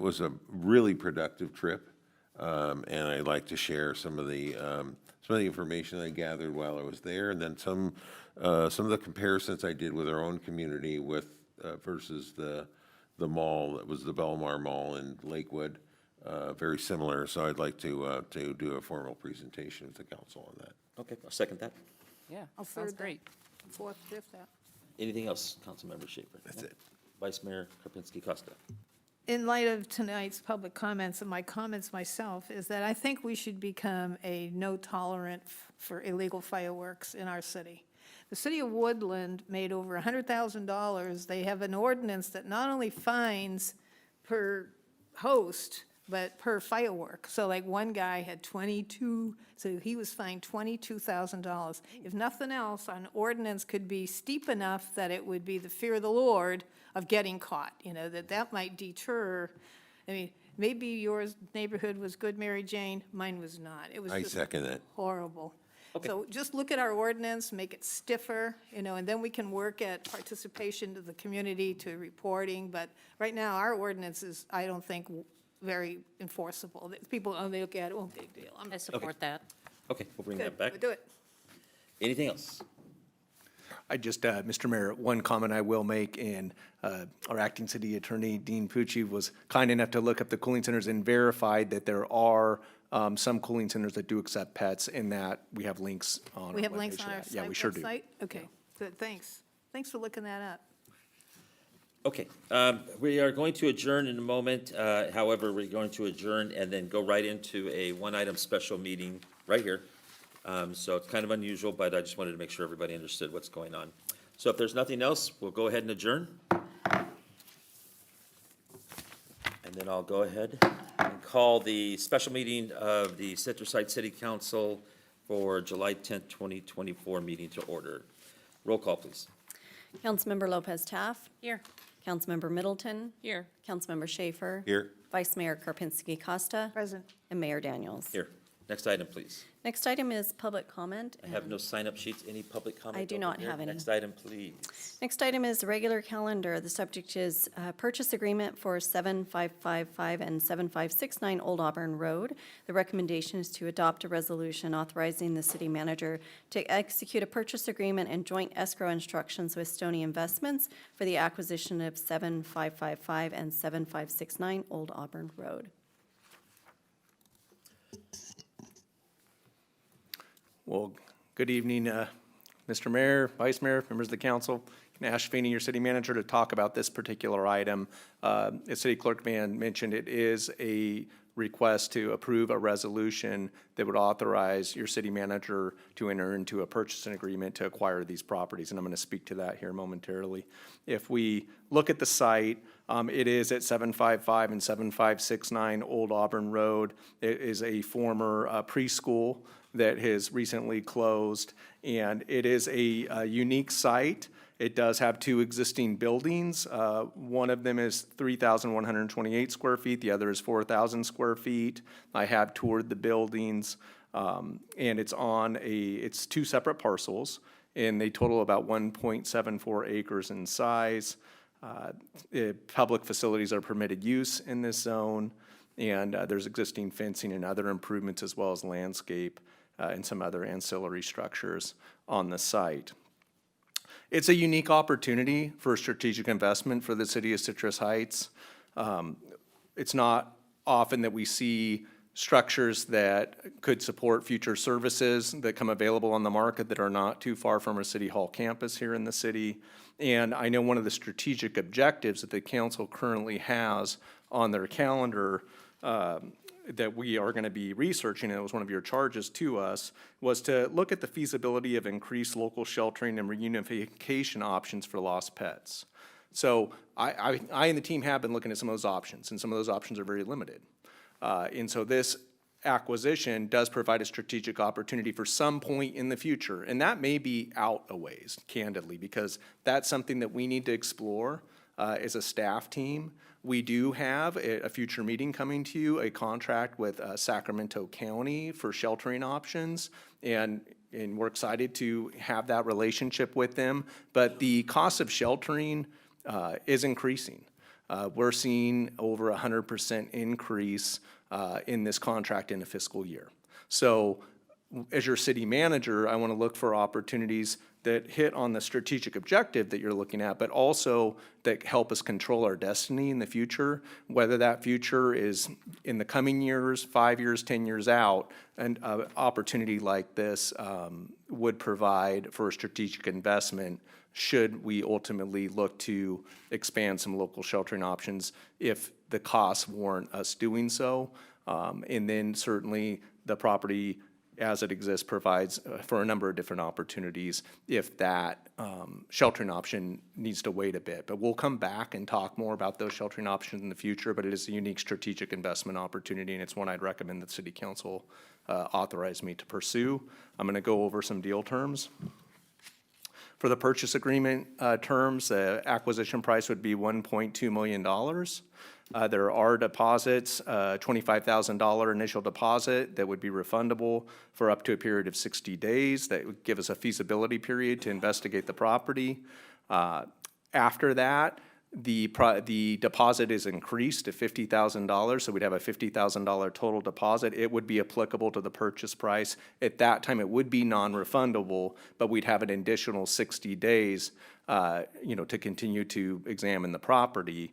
was a really productive trip, and I'd like to share some of the information I gathered while I was there, and then some of the comparisons I did with our own community versus the mall that was the Belmar Mall in Lakewood. Very similar, so I'd like to do a formal presentation with the council on that. Okay, I'll second that. Yeah, I'll sounds third that. great. Fourth, fifth, that. Anything else, Councilmember Schaefer? That's it. Vice Mayor Karpinski Costa. In light of tonight's public comments and my comments myself, is that I think we should become a no tolerant for illegal fireworks in our city. The city of Woodland made over $100,000. They have an ordinance that not only fines per host, but per firework. So like one guy had 22, so he was fined $22,000. If nothing else, an ordinance could be steep enough that it would be the fear of the Lord of getting caught, that might deter. I mean, maybe your neighborhood was good, Mary Jane, mine was not. It was I just second that. horrible. So just look at our ordinance, make it stiffer, and then we can work at participation to the community, to reporting. But right now, our ordinance is, I don't think, very enforceable. People, they look at it, oh, big deal. I support that. Okay, we'll bring that Good, back. we'll do it. Anything else? I just, Mr. Mayor, one comment I will make, and our acting city attorney, Dean Pucci, was kind enough to look up the cooling centers and verified that there are some cooling centers that do accept pets, and that we have links on our We have webpage links to on our that. Yeah, we sure do. website? Okay, good, thanks. Thanks for looking that up. Okay, we are going to adjourn in a moment. However, we're going to adjourn and then go right into a one-item special meeting right here. So it's kind of unusual, but I just wanted to make sure everybody understood what's going on. So if there's nothing else, we'll go ahead and adjourn. And then I'll go ahead and call the special meeting of the Citrus Heights City Council for July 10th, 2024 meeting to order. Roll call, please. Councilmember Lopez Taft. Here. Councilmember Middleton. Here. Councilmember Schaefer. Here. Vice Mayor Karpinski Costa. Present. And Mayor Daniels. Here. Next item, please. Next item is public comment. I have no sign-up sheets. Any public comment? I do over not here? have any. Next item, please. Next item is the regular calendar. The subject is purchase agreement for 7555 and 7569 Old Auburn Road. The recommendation is to adopt a resolution authorizing the city manager to execute a purchase agreement and joint escrow instructions with Stony Investments for the acquisition of 7555 and 7569 Old Auburn Road. Well, good evening, Mr. Mayor, Vice Mayor, members of the council. Ash Feeney, your city manager, to talk about this particular item. As City Clerk Mann mentioned, it is a request to approve a resolution that would authorize your city manager to enter into a purchasing agreement to acquire these properties, and I'm going to speak to that here momentarily. If we look at the site, it is at 755 and 7569 Old Auburn Road. It is a former preschool that has recently closed, and it is a unique site. It does have two existing buildings. One of them is 3,128 square feet, the other is 4,000 square feet. I have toured the buildings, and it's two separate parcels, and they total about 1.74 acres in size. Public facilities are permitted use in this zone, and there's existing fencing and other improvements as well as landscape and some other ancillary structures on the site. It's a unique opportunity for strategic investment for the city of Citrus Heights. It's not often that we see structures that could support future services that come available on the market that are not too far from our City Hall campus here in the city. And I know one of the strategic objectives that the council currently has on their calendar that we are going to be researching, and it was one of your charges to us, was to look at the feasibility of increased local sheltering and reunification options for lost pets. So I and the team have been looking at some of those options, and some of those options are very limited. And so this acquisition does provide a strategic opportunity for some point in the future, and that may be out a ways, candidly, because that's something that we need to explore as a staff team. We do have a future meeting coming to you, a contract with Sacramento County for sheltering options, and we're excited to have that relationship with them. But the cost of sheltering is increasing. We're seeing over 100% increase in this contract in a fiscal year. So as your city manager, I want to look for opportunities that hit on the strategic objective that you're looking at, but also that help us control our destiny in the future, whether that future is in the coming years, 5 years, 10 years out. And an opportunity like this would provide for a strategic investment should we ultimately look to expand some local sheltering options if the costs warrant us doing so. And then certainly the property as it exists provides for a number of different opportunities if that sheltering option needs to wait a bit. But we'll come back and talk more about those sheltering options in the future, but it is a unique strategic investment opportunity, and it's one I'd recommend that City Council authorize me to pursue. I'm gonna go over some deal terms. For the purchase agreement terms, the acquisition price would be $1.2 million. There are deposits, $25,000 initial deposit that would be refundable for up to a period of 60 days. That would give us a feasibility period to investigate the property. After that, the deposit is increased to $50,000, so we'd have a $50,000 total deposit. It would be applicable to the purchase price. At that time, it would be non-refundable, but we'd have an additional 60 days, to continue to examine the property.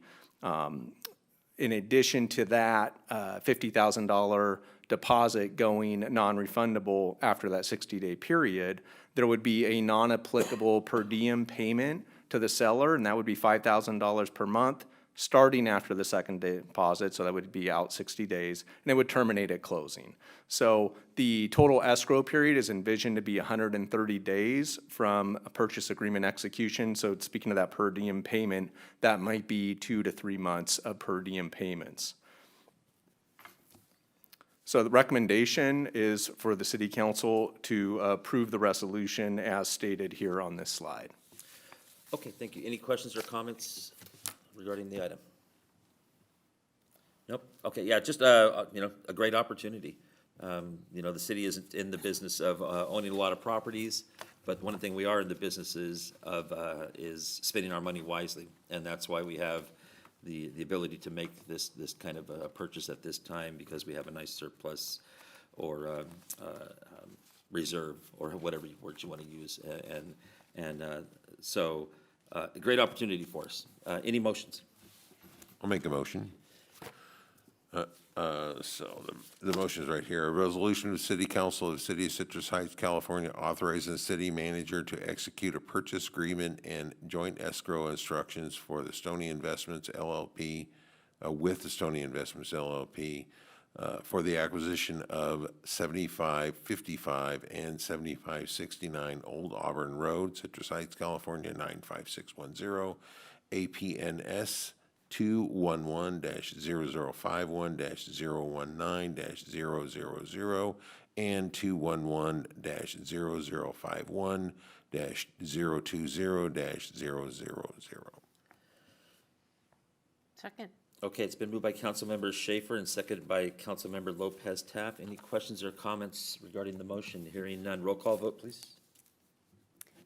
In addition to that, $50,000 deposit going non-refundable after that 60-day period, there would be a non-applicable per diem payment to the seller, and that would be $5,000 per month, starting after the second deposit, so that would be out 60 days, and it would terminate at closing. So the total escrow period is envisioned to be 130 days from a purchase agreement execution. So speaking of that per diem payment, that might be 2 to 3 months of per diem payments. So the recommendation is for the City Council to approve the resolution as stated here on this slide. Okay, thank you. Any questions or comments regarding the item? Nope. Okay, yeah, just, a great opportunity. The city isn't in the business of owning a lot of properties, but one thing we are in the business is spending our money wisely. And that's why we have the ability to make this kind of a purchase at this time, because we have a nice surplus or reserve, or whatever words you want to use. So a great opportunity for us. Any motions? I'll make a motion. So the motion is right here. A resolution of the City Council of the City of Citrus Heights, California, authorizing the city manager to execute a purchase agreement and joint escrow instructions for the Stony Investments LLP, with the Stony Investments LLP, for the acquisition of 7555 and 7569 Old Auburn Road, Citrus Heights, California, 95610, APNS 211-0051-019-000 and 211-0051-020-000. Second. Okay, it's been moved by Councilmember Schaefer and seconded by Councilmember Lopez Taft. Any questions or comments regarding the motion? Hearing none. Roll call vote, please.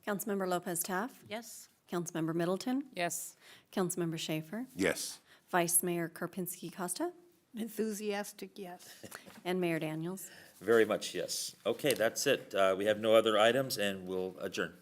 Councilmember Lopez Taft? Yes. Councilmember Middleton? Yes. Councilmember Schaefer? Yes. Vice Mayor Karpinski Costa? Enthusiastic, yes. And Mayor Daniels? Very much yes. Okay, that's it. We have no other items, and we'll adjourn.